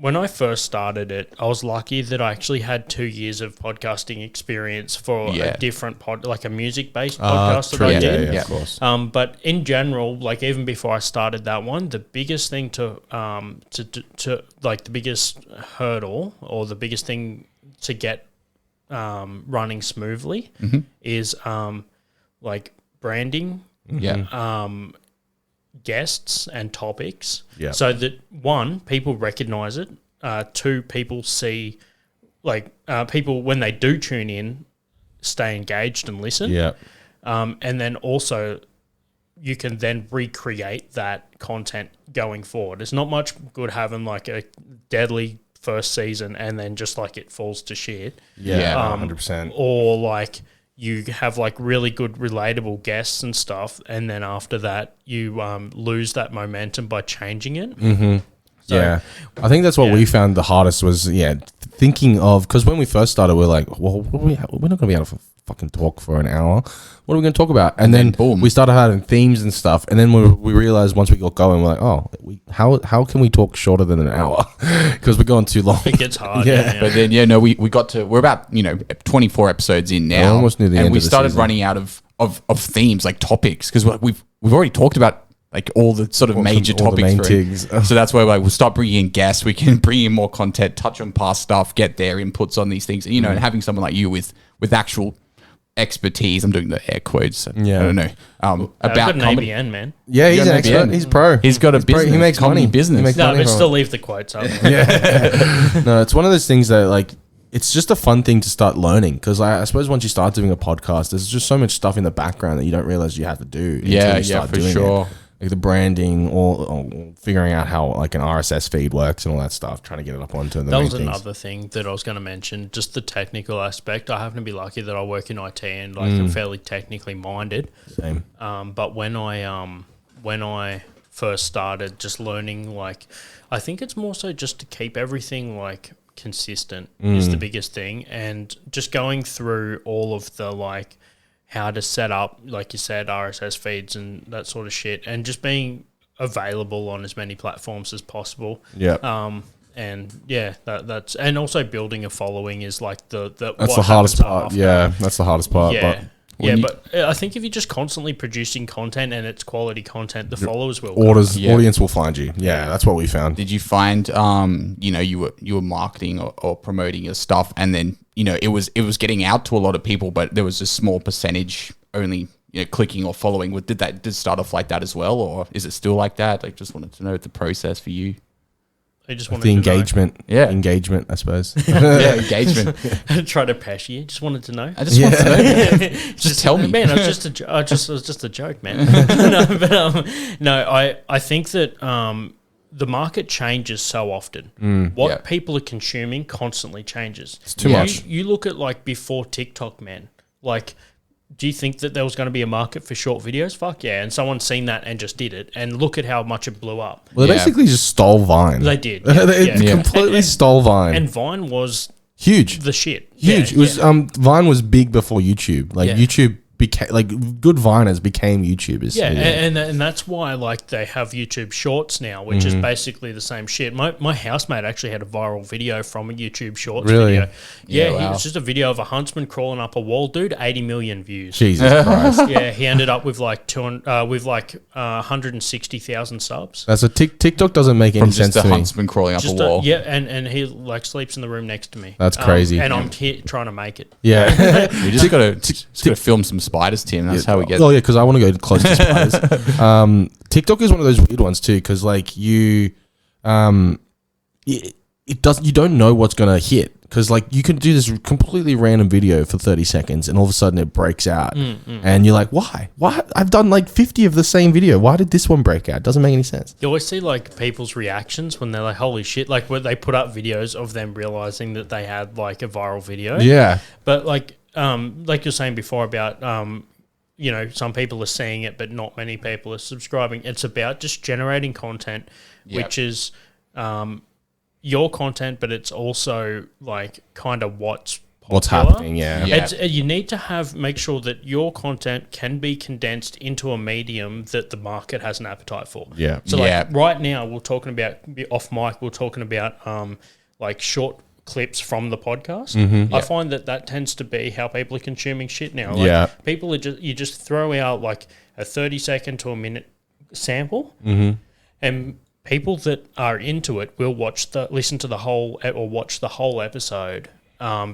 when I first started it, I was lucky that I actually had 2 years of podcasting experience for a different like a music-based podcast that I did. Yeah, of course. But in general, like even before I started that one, the biggest thing to like the biggest hurdle or the biggest thing to get running smoothly is like branding. Yeah. Guests and topics, so that 1, people recognize it, 2, people see, like people when they do tune in stay engaged and listen, and then also you can then recreate that content going forward. It's not much good having like a deadly first season and then just like it falls to shit, 100%, or like you have like really good relatable guests and stuff, and then after that you lose that momentum by changing it. So, I think that's what we found the hardest was thinking of, because when we first started we're like, well, we're not going to be able to fucking talk for an hour. What are we going to talk about? And then boom, we started having themes and stuff, and then we realized once we got going, we're like, how can we talk shorter than an hour? Because we're going too long. It gets hard. But then we got to, we're about 24 episodes in now, almost near the end, and we of the started season. running out of themes, like topics, because we've already talked about like all the sort of major topics. So that's why we'll start bringing in guests. We can bring in more content, touch on past stuff, get their inputs on these things, and and having someone like you with actual expertise. I'm doing the air quotes. Yeah. I don't know. I've About got an comedy. ABN, man. Yeah, he's got an an expert. ABN. He's pro. He's got a business. He makes comedy money. business. He makes No, money but from it. still leave the quotes up. No, it's one of those things that like it's just a fun thing to start learning because I suppose once you start doing a podcast, there's just so much stuff in the background that you don't realize you have to do. until you start for doing sure. it. Like the branding or figuring out how like an RSS feed works and all that stuff, trying to get it up onto the That main was things. another thing that I was going to mention, just the technical aspect. I happen to be lucky that I work in IT and like I'm fairly technically minded. Same. But when I first started just learning, like, I think it's more so just to keep everything like consistent is the biggest thing, and just going through all of the like how to set up, like you said, RSS feeds and that sort of shit, and just being available on as many platforms as possible. Yeah. And yeah, that's and also building a following is like That's the hardest part. after. Yeah, that's the hardest part. Yeah. But But I think if you're just constantly producing content and it's quality content, the followers will audience will find you. Yeah, that's what we found. Did you find, you were marketing or promoting your stuff, and then it was getting out to a lot of people, but there was a small percentage only clicking or following. Did it start off like that as well, or is it still like that? Like, just wanted to know the process for you. I just wanted The to engagement. Yeah. Engagement, I suppose. Yeah, engagement. know. Try to pesh you. Just wanted to know. I just want to know. Just tell me, Man, it was just a joke, man. I think that the market changes so often. What people are consuming constantly changes. It's too much. You look at like before TikTok, man. Like, do you think that there was going to be a market for short videos? Fuck yeah. And someone's seen that and just did it. And look at how much it blew up. Well, they basically just stole Vine. They did. They Yeah. completely stole Vine. And Vine was Huge. the shit. Huge. Yeah, It was Vine was big before YouTube. Like Yeah. YouTube became like good Viners became YouTubers. Yeah, and that's why like they have YouTube Shorts now, which is basically the same shit. My housemate actually had a viral video from a YouTube Shorts Really? video. Yeah, wow. It was just a video of a huntsman crawling up a wall, dude. 80 million views. Jesus Christ. Yeah, he ended up with like 160,000 subs. That's a TikTok doesn't make any from sense just a to me. huntsman crawling up Just a wall. and he like sleeps in the room next to me. That's crazy. And I'm here trying to make it. Yeah. We just gotta film some spiders, Tim. That's how we get. Oh yeah, because I want to go close to spiders. TikTok is one of those weird ones too, because like you don't know what's gonna hit. Because like you can do this completely random video for 30 seconds and all of a sudden it breaks out, and you're like, why? I've done like 50 of the same video. Why did this one break out? Doesn't make any sense. You always see like people's reactions when they're like, "Holy shit!" Like when they put up videos of them realizing that they had like a viral video. Yeah. But like you're saying before about some people are seeing it, but not many people are subscribing. It's about just generating content, which is your content, but it's also like kind of what's popular. happening. Yeah. You need to make sure that your content can be condensed into a medium that the market has an appetite for. Yeah. So like right now we're talking about off mic. We're talking about like short clips from the podcast. I find that tends to be how people are consuming shit now. Like people are you just throw out like a 30-second to a minute sample, and people that are into it will listen to the whole or watch the whole episode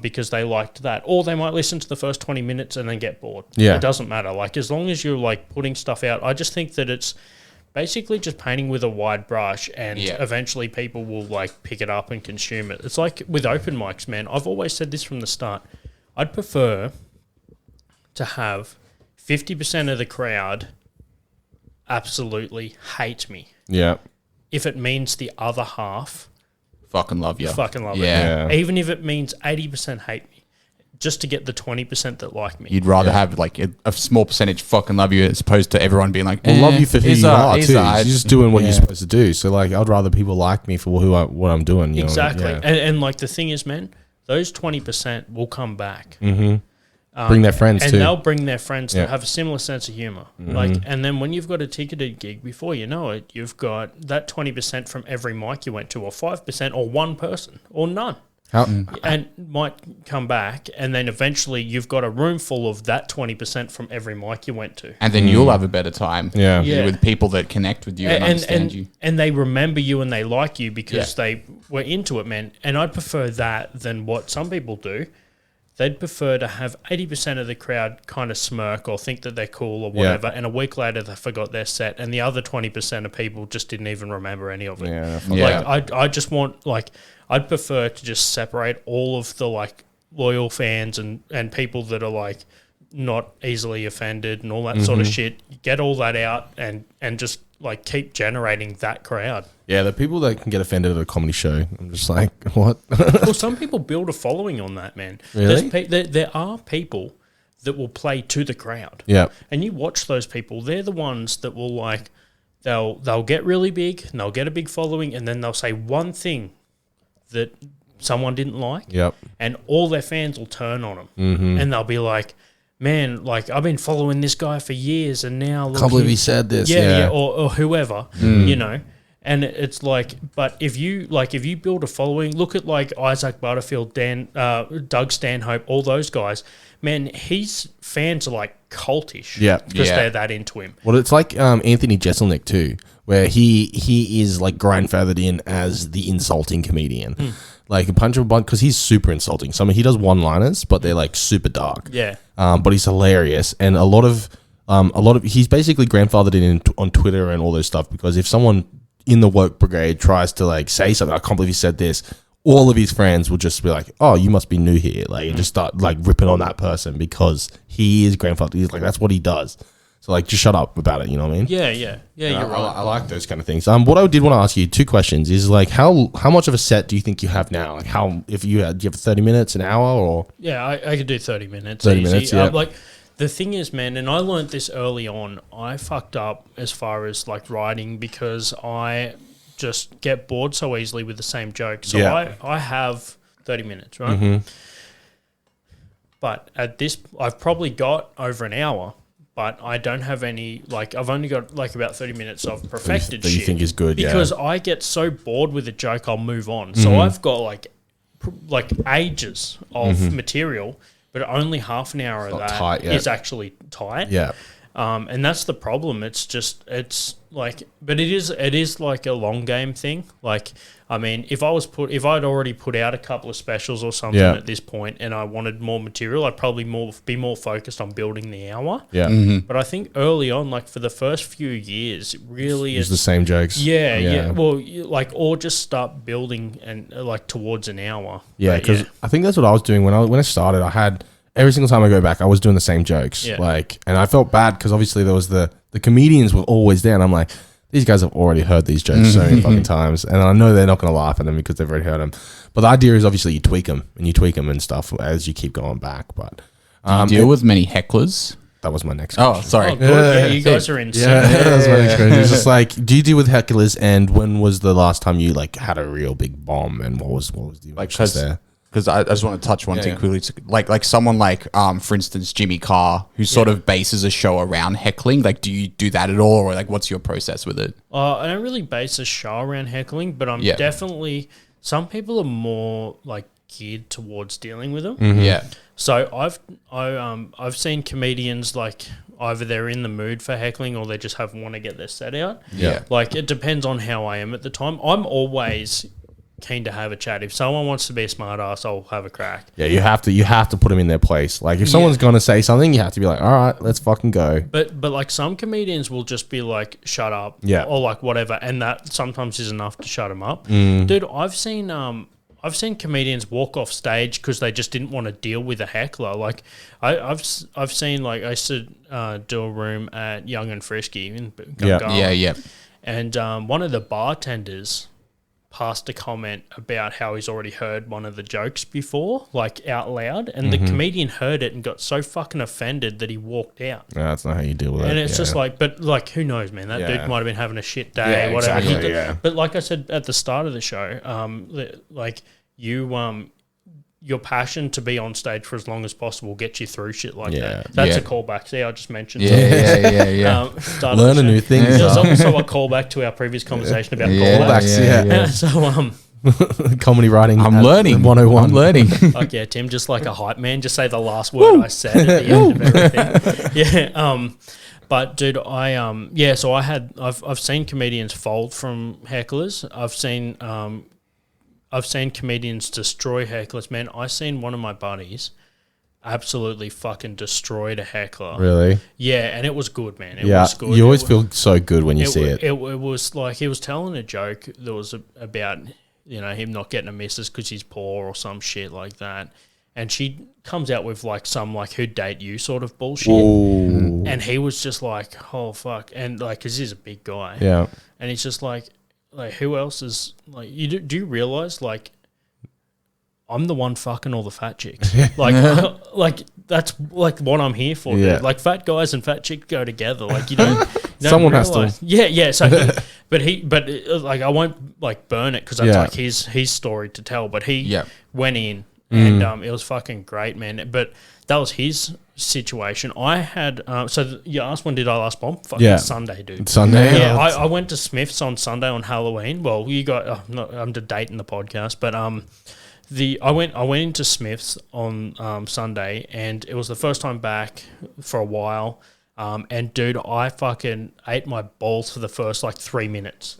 because they liked that, or they might listen to the first 20 minutes and then get bored. Yeah. It doesn't matter. Like as long as you're like putting stuff out, I just think that it's basically just painting with a wide brush, and eventually people will like pick it up and consume it. It's like with open mics, man. I've always said this from the start. I'd prefer to have 50% of the crowd absolutely hate me. Yeah. If it means the other half fucking love you. fucking love Yeah. it. Even if it means 80% hate me, just to get the 20% that like me. You'd rather have like a small percentage fucking love you as opposed to everyone being like, Well, love you for who he's you are he's too. alright. You're just doing what you're supposed to do. So like, I'd rather people like me for what I'm doing. You know? Exactly. Yeah. And like the thing is, man, those 20% will come back. Bring their friends and too. they'll bring their friends Yeah. that have a similar sense of humor. Like, and then when you've got a ticketed gig, before you know it, you've got that 20% from every mic you went to, or 5%, or one person, or none. And might come back, and then eventually you've got a room full of that 20% from every mic you went to. And then you'll have a better time Yeah. with people that connect with you and understand you. And they remember you and they like you because they were into it, man. And I'd prefer that than what some people do. they'd prefer to have 80% of the crowd kind of smirk or think that they're cool or whatever, and a week later they forgot their set, and the other 20% of people just didn't even remember any of it. Like, I just want, like, I'd prefer to just separate all of the, like, loyal fans and people that are, like, not easily offended and all that sort of shit. Get all that out and just, like, keep generating that crowd. Yeah, the people that can get offended at a comedy show, I'm just like, what? Well, some people build a following on that, man. Really? There are people that will play to the crowd. Yeah. And you watch those people, they're the ones that will, like, they'll get really big and they'll get a big following, and then they'll say one thing that someone didn't like. Yep. And all their fans will turn on them. And they'll be like, man, like, I've been following this guy for years, and now look, Can't believe he said this. Yeah, or whoever, you know. And it's like, but if you build a following, look at like Isaac Butterfield, Doug Stanhope, all those guys, man, his fans are like cultish. Yeah. Because they're that into him. Well, it's like Anthony Jeselnik too, where he is like grandfathered in as the insulting comedian. Like a punch of a bunch, because he's super insulting. He does one-liners, but they're like super dark. Yeah. But he's hilarious, and a lot of he's basically grandfathered in on Twitter and all those stuff, because if someone in the woke brigade tries to like say something, I can't believe he said this, all of his friends will just be like, oh, you must be new here, like, and just start like ripping on that person because he is grandfathered. He's like, that's what he does. So like, just shut up about it. You know what I mean? Yeah. You're right. I like those kind of things. What I did want to ask you, 2 questions, is like, how much of a set do you think you have now? Like, do you have 30 minutes, an hour, or? Yeah, I could do 30 minutes. 30 easy. minutes, yeah. Like, the thing is, man, and I learned this early on, I fucked up as far as like writing, because I just get bored so easily with the same joke. So I have 30 minutes, right? But at this, I've probably got over an hour, but I don't have any, like, I've only got like about 30 minutes of perfected that shit. you think is good, because I get so bored with a joke, I'll move on. So I've got like ages of material, but only half an hour of that is actually tight. Yeah. And that's the problem. It's like, but it is like a long game thing. Like, I mean, if I'd already put out a couple of specials or something at this point, and I wanted more material, I'd probably be more focused on building the hour. Yeah. But I think early on, like for the first few years, it really It's the same jokes. Yeah. Well, or just start building and like towards an hour. Yeah, because I think that's what I was doing when I started. I had every single time I go back, I was doing the same jokes. Yeah. Like, and I felt bad because obviously there was the comedians were always there, and I'm like, these guys have already heard these jokes so many fucking times, and I know they're not going to laugh at them because they've already heard them. But the idea is obviously you tweak them and stuff as you keep going back. But do you deal with many hecklers? That was my next question. Oh, sorry. Oh, good. Yeah, you guys are insane. Yeah, that was my next question. It's just like, do you deal with hecklers, and when was the last time you like had a real big bomb, and what was the emotions there? Because I just want to touch one thing quickly. Like someone like, for instance, Jimmy Carr, who sort of bases a show around heckling. Like, do you do that at all, or like, what's your process with it? I don't really base a show around heckling, but I'm definitely, some people are more like geared towards dealing with them. Yeah. So I've seen comedians like either they're in the mood for heckling or they just want to get their set out. Yeah. Like, it depends on how I am at the time. I'm always keen to have a chat. If someone wants to be a smart ass, I'll have a crack. Yeah, you have to put them in their place. Like, if someone's gonna say something, you have to be like, all right, let's fucking go. But like, some comedians will just be like, shut up, or like whatever, and that sometimes is enough to shut them up. Dude, I've seen comedians walk off stage because they just didn't want to deal with a heckler. Like, I've seen, like, I used to do a room at Young and Frisky in Gungahlin. And one of the bartenders passed a comment about how he's already heard one of the jokes before, like out loud, and the comedian heard it and got so fucking offended that he walked out. No, that's not how you deal with it. And it's just like, but like, who knows, man? That dude might have been having a shit day, whatever. Exactly, But like I said at the start of the show, like your passion to be on stage for as long as possible gets you through shit like that. That's a callback. See, I just mentioned. Yeah. Learn a new thing. There's also a callback to our previous conversation about callbacks. So comedy writing. I'm learning. 101. I'm learning. Like, yeah, Tim, just like a hype man, just say the last word I said at the end of everything. But dude, I've seen comedians fold from hecklers. I've seen comedians destroy hecklers. Man, I seen one of my buddies absolutely fucking destroyed a heckler. Really? Yeah, and it was good, man. It Yeah, was good. you always feel so good when you see it. It was like he was telling a joke that was about, you know, him not getting a missus because he's poor or some shit like that. And she comes out with like some like who'd date you sort of bullshit. Ooh. And he was just like, oh fuck. And like, cause he's a big guy. Yeah. And he's just like who else is like, do you realize like I'm the one fucking all the fat chicks? Like that's like what I'm here for. Yeah. Dude. Like fat guys and fat chicks go together. Like you don't Someone realize. has to. Yeah. So but like I won't like burn it because that's like his story to tell. But he went in. And it was fucking great, man. But that was his situation. I had you asked when did I last bomb? Fucking Sunday, dude. Sunday. Yeah, I went to Smith's on Sunday on Halloween. Well, you got I'm dating the podcast, but I went into Smith's on Sunday, and it was the first time back for a while. And dude, I fucking ate my balls for the first like 3 minutes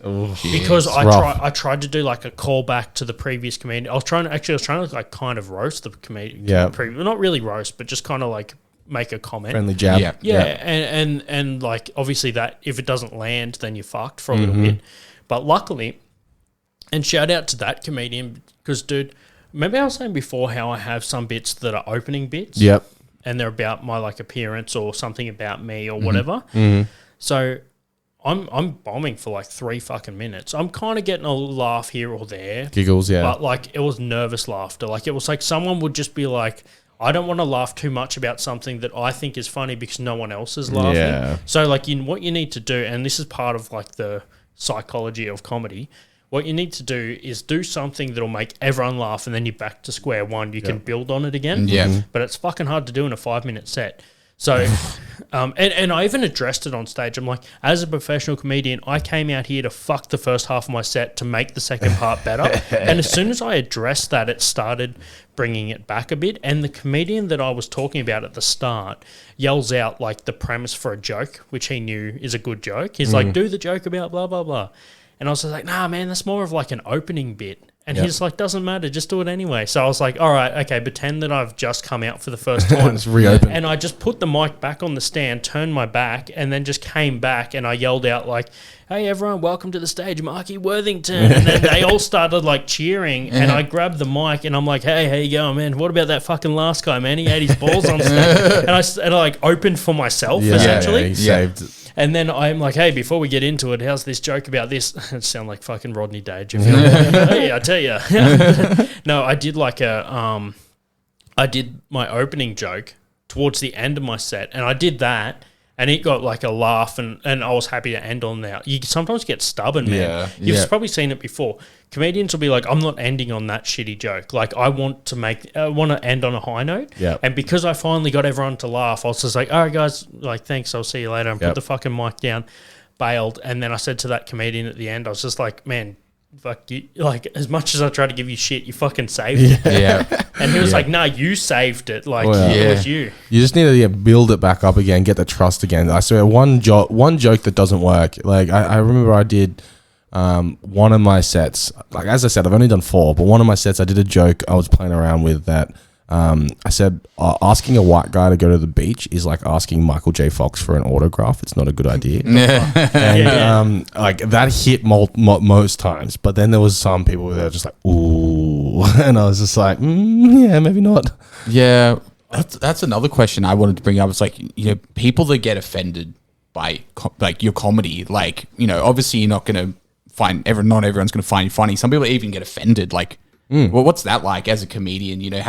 because I tried to do like a callback to the previous comedian. I was trying to like kind of roast the comedian. Yeah, not really roast, but just kind of like make a comment, friendly jab. Yeah. And like obviously that if it doesn't land, then you're fucked for a little bit. But luckily, and shout out to that comedian because dude, remember I was saying before how I have some bits that are opening bits. Yep. And they're about my like appearance or something about me or whatever. So I'm bombing for like 3 fucking minutes. I'm kind of getting a laugh here or there. Giggles, yeah. But like it was nervous laughter. Like it was like someone would just be like, I don't want to laugh too much about something that I think is funny because no one else is laughing. Yeah. So like what you need to do, and this is part of like the psychology of comedy, what you need to do is do something that'll make everyone laugh, and then you're back to square one. You can build on it again. Yeah. But it's fucking hard to do in a 5-minute set. So, and I even addressed it on stage. I'm like, as a professional comedian, I came out here to fuck the first half of my set to make the second part better. And as soon as I addressed that, it started bringing it back a bit. And the comedian that I was talking about at the start yells out like the premise for a joke, which he knew is a good joke. He's like, do the joke about blah, blah, blah. And I was just like, nah, man, that's more of like an opening bit. And he's like, doesn't matter, just do it anyway. So I was like, all right, okay, pretend that I've just come out for the first time. It's reopened. And I just put the mic back on the stand, turned my back, and then just came back and I yelled out like, hey, everyone, welcome to the stage, Marky Worthington. And then they all started like cheering, and I grabbed the mic and I'm like, hey, how you going, man? What about that fucking last guy, man? He had his balls on stage. And I like opened for myself, essentially. Yeah, he saved it. And then I'm like, hey, before we get into it, how's this joke about this? It sounds like fucking Rodney Dangerfield. Hey, I tell you. No, I did like I did my opening joke towards the end of my set, and I did that, and it got like a laugh, and I was happy to end on that. You sometimes get stubborn, man. You've probably seen it before. Comedians will be like, I'm not ending on that shitty joke. Like, I want to end on a high note. Yeah. And because I finally got everyone to laugh, I was just like, all right, guys, like, thanks, I'll see you later, and put the fucking mic down, bailed. And then I said to that comedian at the end, I was just like, man, fuck you. Like, as much as I try to give you shit, you fucking saved it. Yeah. And he was like, no, you saved it. Like, it was you. You just need to build it back up again, get the trust again. I swear, one joke that doesn't work. Like, I remember I did one of my sets, like as I said, I've only done 4, but one of my sets I did a joke I was playing around with that I said asking a white guy to go to the beach is like asking Michael J. Fox for an autograph. It's not a good idea. And like that hit most times, but then there was some people that were just like, ooh, and I was just like, yeah, maybe not. Yeah, that's another question I wanted to bring up. It's like, you know, people that get offended by like your comedy, like, you know, obviously you're not going to find not everyone's going to find you funny. Some people even get offended. Like, well, what's that like as a comedian? You know,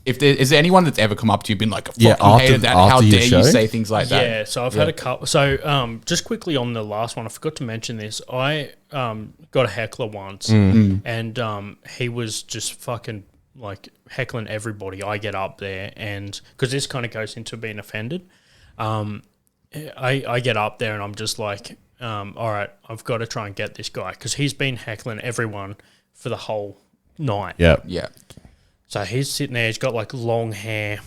is there anyone that's ever come up to you been like, I fucking hated that? How dare you say things like that? Yeah, so I've had a couple. So just quickly on the last one, I forgot to mention this. I got a heckler once, and he was just fucking like heckling everybody. I get up there, and because this kind of goes into being offended, I get up there and I'm just like, all right, I've got to try and get this guy because he's been heckling everyone for the whole night. Yeah. Yeah. So he's sitting there, he's got like long hair,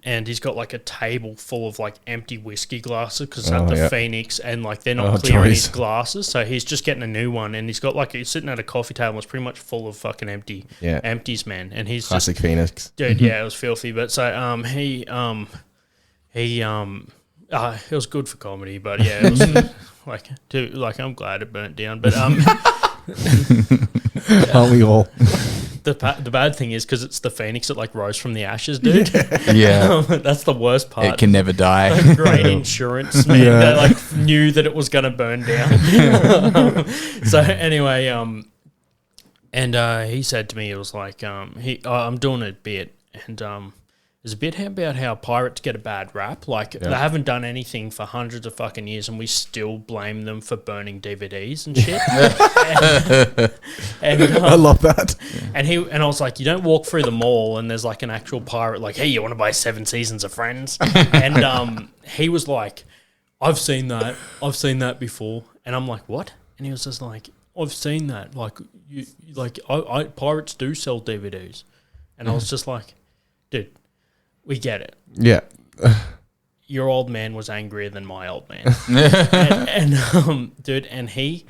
and he's got like a table full of like empty whiskey glasses because at the Phoenix, and like they're not clearing his glasses, so he's just getting a new one, and he's got like he's sitting at a coffee table. It's pretty much full of fucking empties, man. And he's classic Phoenix, dude. Yeah, it was filthy, but so it was good for comedy, but yeah, it was like I'm glad it burnt down, but aren't we all? The bad thing is because it's the Phoenix that like rose from the ashes, dude. Yeah. That's the worst part. It can never die. Great insurance, man. They like knew that it was going to burn down. So anyway, and he said to me, it was like, I'm doing a bit, and there's a bit about how pirates get a bad rap. Like, they haven't done anything for hundreds of fucking years, and we still blame them for burning DVDs and shit. and I love that. And I was like, you don't walk through the mall and there's like an actual pirate like, hey, you want to buy 7 seasons of Friends? And he was like, I've seen that before. And I'm like, what? And he was just like, I've seen that. I pirates do sell DVDs. And I was just like, dude, we get it. Yeah. Your old man was angrier than my old man. Dude, and he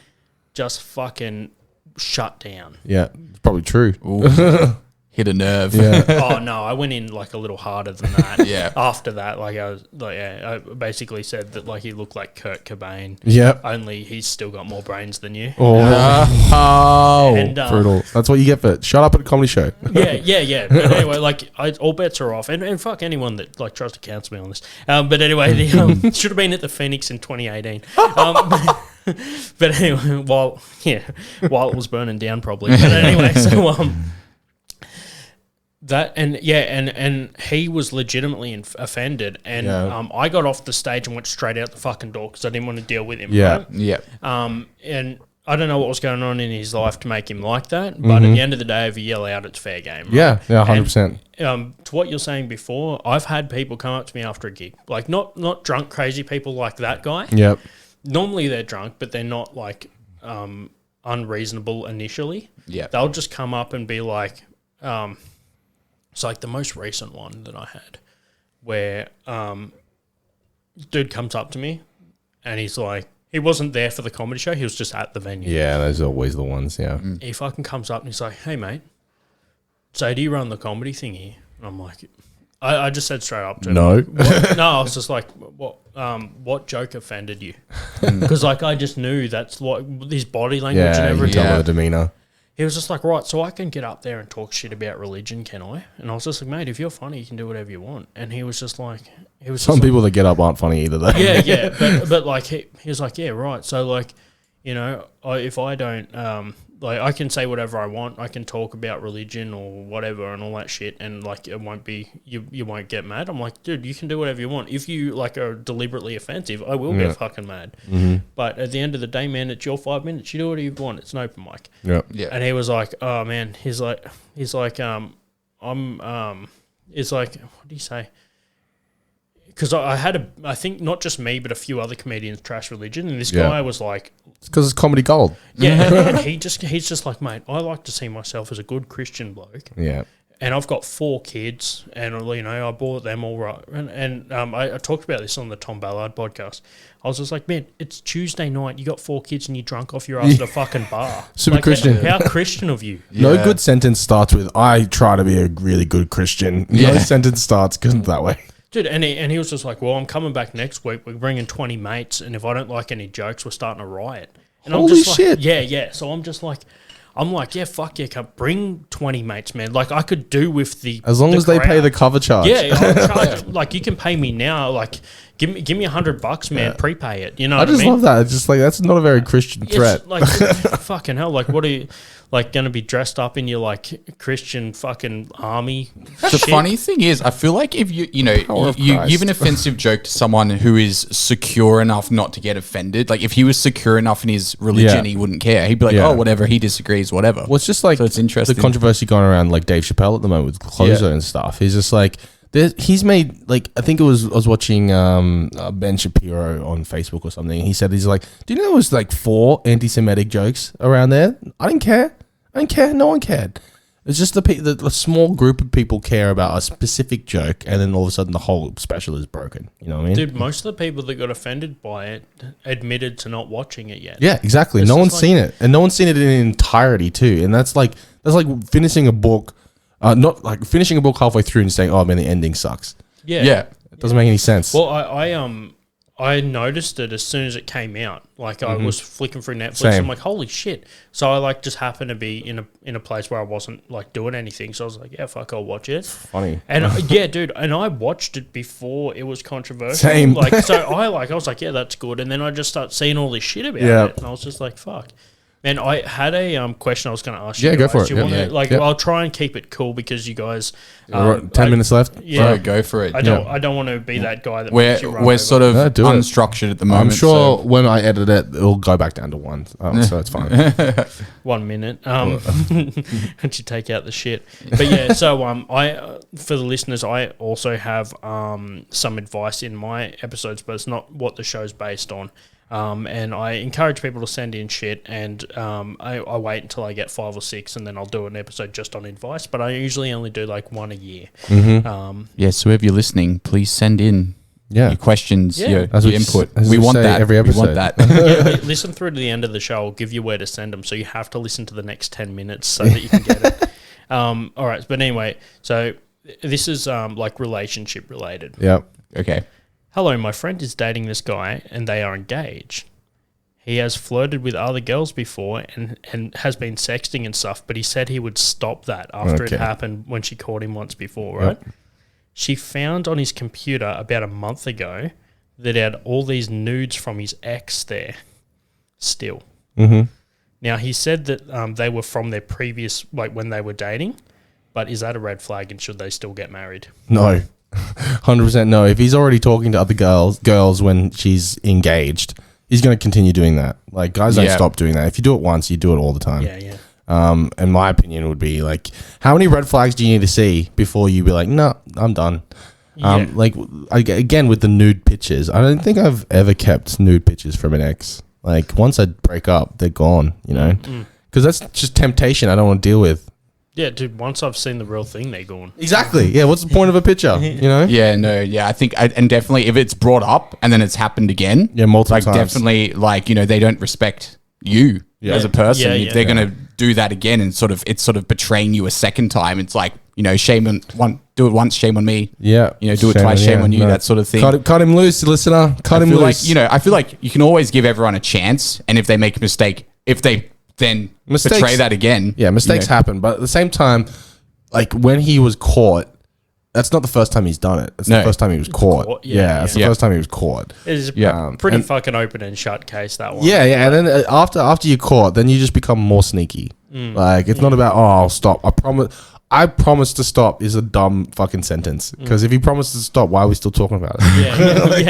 just fucking shut down. Yeah, it's probably true. Hit a nerve. Yeah. Oh no, I went in like a little harder than that. Yeah. After that, like I basically said that like he looked like Kurt Cobain. Yep. Only he's still got more brains than you. Oh, And, brutal. That's what you get for shut up at a comedy show. Yeah. But anyway, like all bets are off, and fuck anyone that like tries to cancel me on this. But anyway, should have been at the Phoenix in 2018. But anyway, while it was burning down, probably. But anyway, so that and he was legitimately offended, and I got off the stage and went straight out the fucking door because I didn't want to deal with him. Yeah, right? Yeah. And I don't know what was going on in his life to make him like that, but at the end of the day, if you yell out, it's fair game. Right? Yeah, 100%. To what you're saying before, I've had people come up to me after a gig, like not drunk crazy people like that guy. Yep. Normally they're drunk, but they're not like unreasonable initially. Yeah. They'll just come up and be like, it's like the most recent one that I had where dude comes up to me and he's like, he wasn't there for the comedy show, he was just at the venue. Yeah, those are always the ones, yeah. He fucking comes up and he's like, hey mate, so do you run the comedy thing here? And I'm like, I just said straight up to him. No. No, I was just like, what joke offended you? Because like I just knew that's what his body language and Yeah, you everything. tell by the demeanor. He was just like, right, so I can get up there and talk shit about religion, can I? And I was just like, mate, if you're funny, you can do whatever you want. And he was just like, Some people that get up aren't funny either, though. yeah, but like he was like, yeah, right. So like, you know, if I don't, like I can say whatever I want, I can talk about religion or whatever and all that shit, and like it won't be, you won't get mad. I'm like, dude, you can do whatever you want. If you like are deliberately offensive, I will get fucking mad. But at the end of the day, man, it's your 5 minutes. You do whatever you want. It's an open mic. Yep. Yeah. And he was like, oh man, he's like, it's like, what do you say? Because I think not just me, but a few other comedians trash religion, and this guy was like, It's because it's comedy gold. yeah, and he's just like, mate, I like to see myself as a good Christian bloke. Yeah. And I've got 4 kids, and you know I bought them all right. And I talked about this on the Tom Ballard podcast. I was just like, man, it's Tuesday night. You got 4 kids, and you're drunk off your ass at a fucking bar. Super like, Christian. How Christian of you? No good sentence starts with "I try to be a really good Christian." No sentence starts that way. Dude, and he was just like, well, I'm coming back next week. We're bringing 20 mates, and if I don't like any jokes, we're starting a riot. And Holy I'm just shit. Like, yeah. So I'm like, yeah, fuck yeah, can bring 20 mates, man. Like I could do with the As long as they pay the cover charge. Yeah, I'll charge, like you can pay me now. Like give me $100, man. Prepay it. You know, I just love that. It's just like that's not a very Christian threat. It's like fucking hell. Like what are you? Like going to be dressed up in your like Christian fucking army. The funny thing is, I feel like if you give an offensive joke to someone who is secure enough not to get offended, like if he was secure enough in his religion, he wouldn't care. He'd be like, oh, whatever. He disagrees, whatever. Well, it's just like so it's interesting. The controversy going around like Dave Chappelle at the moment with Closer and stuff. He's just like, he's made like I think I was watching Ben Shapiro on Facebook or something. He said he's like, do you know there was like 4 anti-Semitic jokes around there? I didn't care. No one cared. It's just the small group of people care about a specific joke, and then all of a sudden the whole special is broken. You know what I mean? Dude, most of the people that got offended by it admitted to not watching it yet. Yeah, exactly. It's No just one's seen it, and no one's seen it in entirety too. And that's like finishing a book, not like finishing a book halfway through and saying, "Oh man, the ending sucks." Yeah. Yeah. It doesn't make any sense. Well, I noticed it as soon as it came out. Like I was flicking through Netflix. Same. I'm like, holy shit! So I like just happened to be in a place where I wasn't like doing anything. So I was like, yeah, fuck, I'll watch it. Funny. And yeah, dude. And I watched it before it was controversial. Same. Like so, I was like, yeah, that's good. And then I just start seeing all this shit about it, and I was just like, fuck. And I had a question I was going to ask you. Yeah, go guys. for it. Do you Yeah. wanna, Yeah. I'll try and keep it cool because you guys. 10 minutes left. Yeah, Bro, go for it. I don't want to be that guy that makes you run We're over. sort of No, do it. unstructured at the moment. I'm sure so- when I edit it, it'll go back down to 1. So it's fine. 1 minute. And you take out the shit. But yeah, so I for the listeners, I also have some advice in my episodes, but it's not what the show's based on. And I encourage people to send in shit, and I wait until I get 5 or 6, and then I'll do an episode just on advice. But I usually only do like 1 a year. Yeah, so if you're listening, please send in Yeah. your questions, Yeah. your That's what you input. s- as We you want say that. every We want episode. that. Yeah, listen through to the end of the show. I'll give you where to send them, so you have to listen to the next 10 minutes so that you can get it. All right, but anyway, so this is like relationship related. Yep. Okay. Hello, my friend is dating this guy and they are engaged. He has flirted with other girls before and has been sexting and stuff, but he said he would stop that after Okay. it happened when she caught him once before, right? Yep. She found on his computer about a month ago that he had all these nudes from his ex there still. Mm-hmm. Now, he said that they were from their previous, like when they were dating, but is that a red flag and should they still get married? No. 100% no. If he's already talking to other girls when she's engaged, he's going to continue doing that. Like, guys don't Yeah. stop doing that. If you do it once, you do it all the time. Yeah. And my opinion would be like, how many red flags do you need to see before you be like, no, I'm done? Yeah. Like, again, with the nude pictures, I don't think I've ever kept nude pictures from an ex. Like, once I break up, they're gone, you know? Because that's just temptation I don't want to deal with. Yeah, dude, once I've seen the real thing, they're gone. Exactly. Yeah, what's the point of a picture, you know? Yeah, no, yeah. I think, and definitely if it's brought up and then it's happened again, Yeah, multiple like times. definitely, like, you know, they don't respect you as a person. Yeah, If yeah. they're going to do that again and it's sort of betraying you a second time. It's like, you know, do it once, shame on me. Yeah. You know, do it twice, shame on you, that sort of thing. Cut him loose, listener. Cut him loose. I feel like you can always give everyone a chance, and if they make a mistake, if they then betray that again, Yeah, mistakes you know, happen. But at the same time, like when he was caught, that's not the first time he's done it. It's the No. first time he was caught. caught, Yeah, yeah, it's yeah. the first time he was caught. It's Yeah. pretty and- fucking open and shut case, that one. Yeah, and then after you're caught, then you just become more sneaky. Like it's not about I'll stop. I promise to stop is a dumb fucking sentence because if he promises to stop, why are we still talking about it?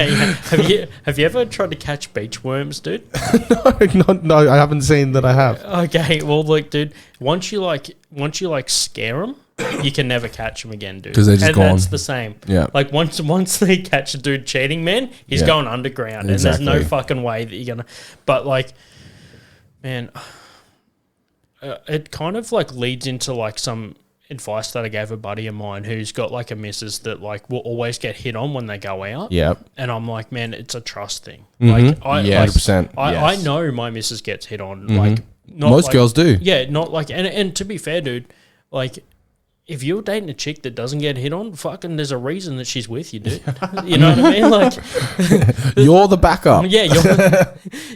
Yeah. Have you ever tried to catch beach worms, dude? No, I haven't seen that. I have. Okay, well, look, dude, once you scare them, you can never catch them again, dude. 'Cause they're just and gone. that's the same. Yeah. Like once they catch a dude cheating, man, he's Yeah. going underground, and there's no Exactly. fucking way that you're gonna. But like, man, it kind of like leads into like some advice that I gave a buddy of mine who's got like a missus that like will always get hit on when they go out. Yep. And I'm like, man, it's a trust thing. Mhm. Like, I, Yeah, like, 100%. I Yes. know my missus gets hit on. Like, not Most like- girls do. Yeah, not like, and to be fair, dude, like, if you're dating a chick that doesn't get hit on, fucking, there's a reason that she's with you, dude. You know what I mean? Like, You're the backup. yeah,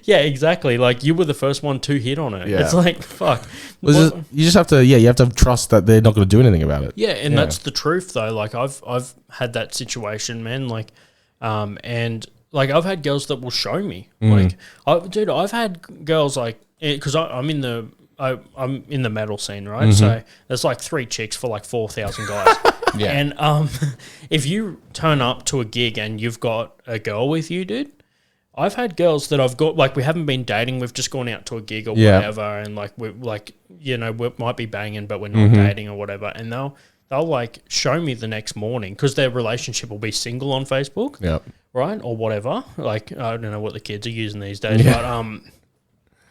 yeah, exactly. Like, you were the first one to hit on her. Yeah. It's like, fuck. You just have to. Yeah, you have to have trust that they're not going to do anything about it. Yeah, and that's the truth though. Like I've had that situation, man. Like, and like I've had girls that will show me. Like, I've had girls like because I'm in the metal scene, right? So there's like 3 chicks for like 4,000 guys. Yeah. And if you turn up to a gig and you've got a girl with you, dude. I've had girls that I've got, like, we haven't been dating, we've just gone out to a gig or Yeah. whatever, and like we're like, you know, we might be banging, but we're not dating or whatever, and they'll like show me the next morning because their relationship will be single on Facebook, Yep. right, or whatever. Like, I don't know what the kids are using these days, but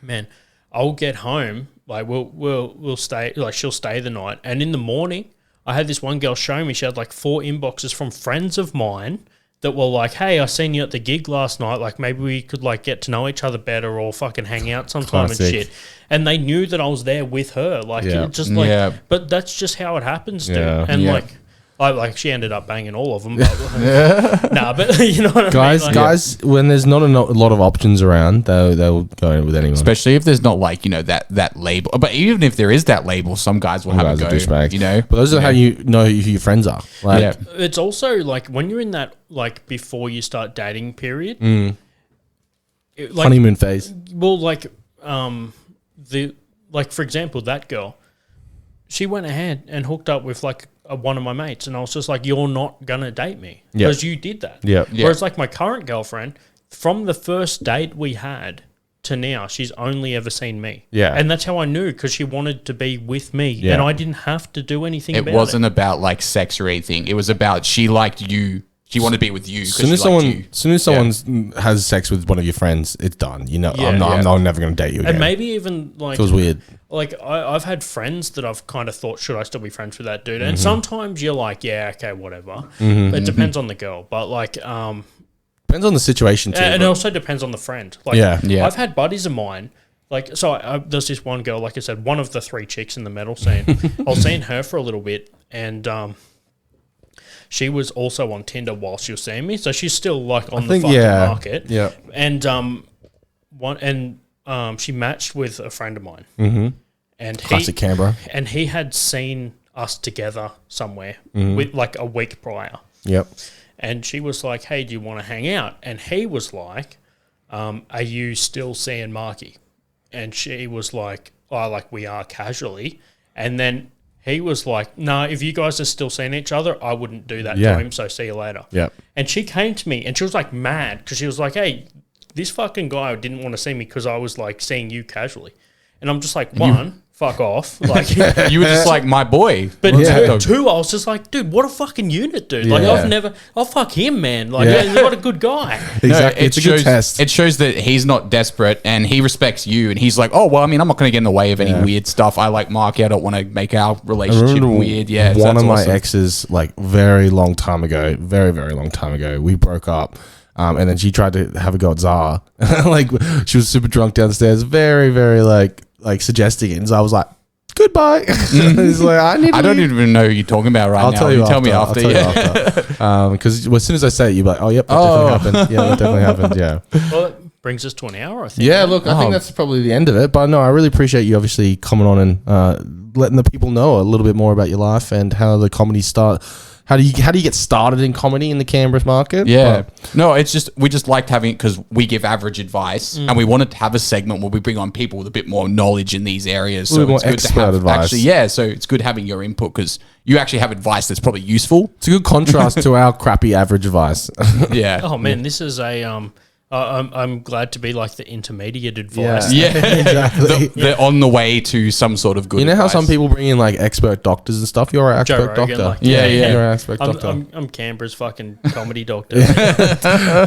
man, I'll get home like we'll stay, like she'll stay the night. And in the morning, I had this one girl show me, she had like 4 inboxes from friends of mine that were like, hey, I seen you at the gig last night, like maybe we could like get to know each other better or fucking hang out sometime and shit. And they knew that I was there with her, like it just like, but that's just how it happens, dude. And like she ended up banging all of them. But, nah, but you know what I mean? Like, guys, when there's not a lot of options around, they'll go in with anyone. Especially if there's not like, you know, that label. But even if there is that label, some guys will have a go, douchebags. You know? But those are how you know who your friends are. Like, it's also like when you're in that like before you start dating period. Like, honeymoon phase. Well, like for example, that girl, she went ahead and hooked up with like one of my mates, and I was just like, you're not gonna date me because you did that. Whereas like my current girlfriend, from the first date we had to now, she's only ever seen me. And that's how I knew, because she wanted to be with me, and I didn't have to do anything about it. It wasn't about like sex or anything. It was about she liked you. She wanted to be with you. As soon as someone has sex with one of your friends, it's done. You know, I'm never going to date you again. And maybe even like... Feels weird. Like, I've had friends that I've kind of thought, should I still be friends with that dude? And sometimes you're like, yeah, okay, whatever. It depends on the girl. But like... depends on the situation too. And it also depends on the friend. Like, I've had buddies of mine... Like, so there's this one girl, like I said, one of the 3 chicks in the metal scene. I was seeing her for a little bit, and... she was also on Tinder while she was seeing me, so she's still like on the fucking market. And she matched with a friend of mine. And classic Canberra. And he had seen us together somewhere with like a week prior. And she was like, "Hey, do you want to hang out?" And he was like, "Are you still seeing Marky?" And she was like, "Oh, like we are casually." And then he was like, "No, if you guys are still seeing each other, I wouldn't do that to him, so see you later." And she came to me, and she was like mad, because she was like, "Hey, this fucking guy didn't want to see me because I was like seeing you casually." And I'm just like, fuck off. Like, you were just like my boy. But two, I was just like, dude, what a fucking unit, dude. Like, I'll fuck him, man. Like, what a good guy. Exactly. It's a good test. It shows that he's not desperate and he respects you. And he's like, oh, well, I mean, I'm not going to get in the way of any weird stuff. I like Marky. I don't want to make our relationship weird. Yeah. One of my exes, like, very long time ago, we broke up. And then she tried to have a go at Zar. Like, she was super drunk downstairs, very, very, like suggesting it. And Zar was like, goodbye. He's like, I don't even know who you're talking about right now. Tell you tell me after. Because as soon as I say it, you're like, oh, yep, that definitely happened. Yeah, that definitely happened. Yeah. Well, it brings us to an hour, I think. Yeah, look, I think that's probably the end of it. But no, I really appreciate you obviously coming on and letting the people know a little bit more about your life and how the comedy start. How do you get started in comedy in the Canberra market? Yeah. No, it's just, we just liked having it because we give average advice and we wanted to have a segment where we bring on people with a bit more knowledge in these areas. So it's good to have advice. Actually, so it's good having your input because you actually have advice that's probably useful. It's a good contrast to our crappy average advice. Oh man, this is a I'm glad to be like the intermediate advice. Yeah, exactly. They're on the way to some sort of good You know advice. how some people bring in like expert doctors and stuff? You're an expert doctor. Like, You're an expert doctor. I'm Canberra's fucking comedy doctor.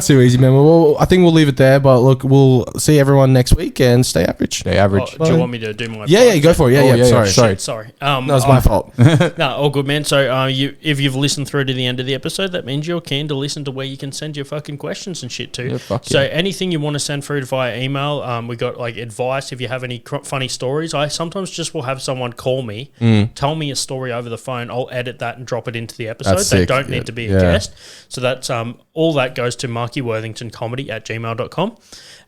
Too easy, man. Well, I think we'll leave it there, but look, we'll see everyone next week and stay average. Stay average. Do you want me to do my Yeah, go for it. Sorry. No, it's my fault. No, all good, man. So if you've listened through to the end of the episode, that means you're keen to listen to where you can send your fucking questions and shit to. So anything you want to send through via email, we got like advice. If you have any funny stories, I sometimes just will have someone call me, tell me a story over the phone. I'll edit that and drop it into the episode. They don't need to be a guest. So that's all that goes to Marky Worthington Comedy at gmail.com.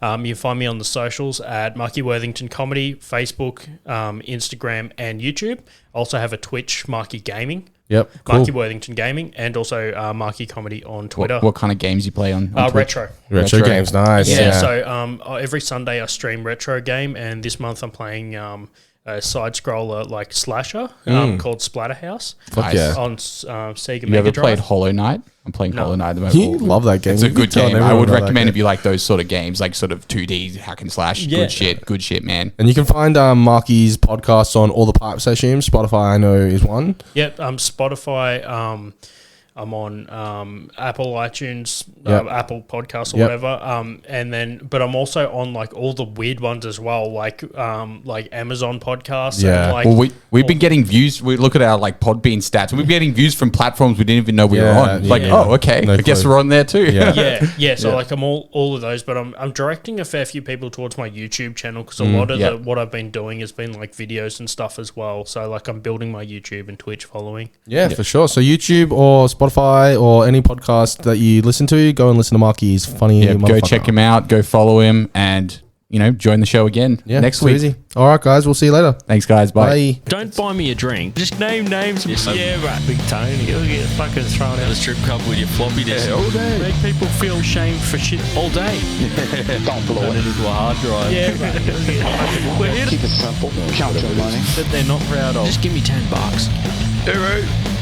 You can find me on the socials at Marky Worthington Comedy, Facebook, Instagram, and YouTube. I also have a Twitch, Marky Gaming. Yep, cool. Marky Worthington Gaming, and also Marky Comedy on Twitter. What kind of games you play on retro games, nice. So every Sunday I stream retro game, and this month I'm playing a side scroller like slasher called Splatterhouse. Fuck yeah. On Sega Mega Drive. You ever played Hollow Knight? I'm playing Hollow Knight at the moment. You love that game. It's a good game. I would recommend if you like those sort of games, like sort of 2D hack and slash. Good shit, man. And you can find Marky's podcasts on all the pipes, I assume. Spotify, I know, is one. Yep, Spotify, I'm on Apple iTunes, Yep. Apple Podcasts or Yep. whatever. But I'm also on like all the weird ones as well, like Amazon Podcasts. Yeah. And, like, Well, we've been getting views. We look at our like Podbean stats. We've been getting views from platforms we didn't even know we were Yeah, on. yeah. Like, Yeah. oh, okay. No I guess clue. we're on there too. Yeah. yeah. So like I'm all of those, but I'm directing a fair few people towards my YouTube channel because a lot of what I've been doing has been like videos and stuff as well. So like I'm building my YouTube and Twitch following. Yeah, for sure. So YouTube or Spotify or any podcast that you listen to, go and listen to Marky. He's funny. Yeah, go check him out. Go follow him, and join the show again next week. Easy. All right, guys. We'll see you later. Thanks, guys. Bye. Don't buy me a drink. Just name names. Yeah, right. Big Tony. You'll get fucking thrown out. A strip club with your floppy disk. All day. Make people feel shame for shit all day. Don't blow Turn it. it into a hard drive. Yeah, right. You'll get fucking weird Keep it simple. Count your money. that they're not proud of. Just give me $10. All right.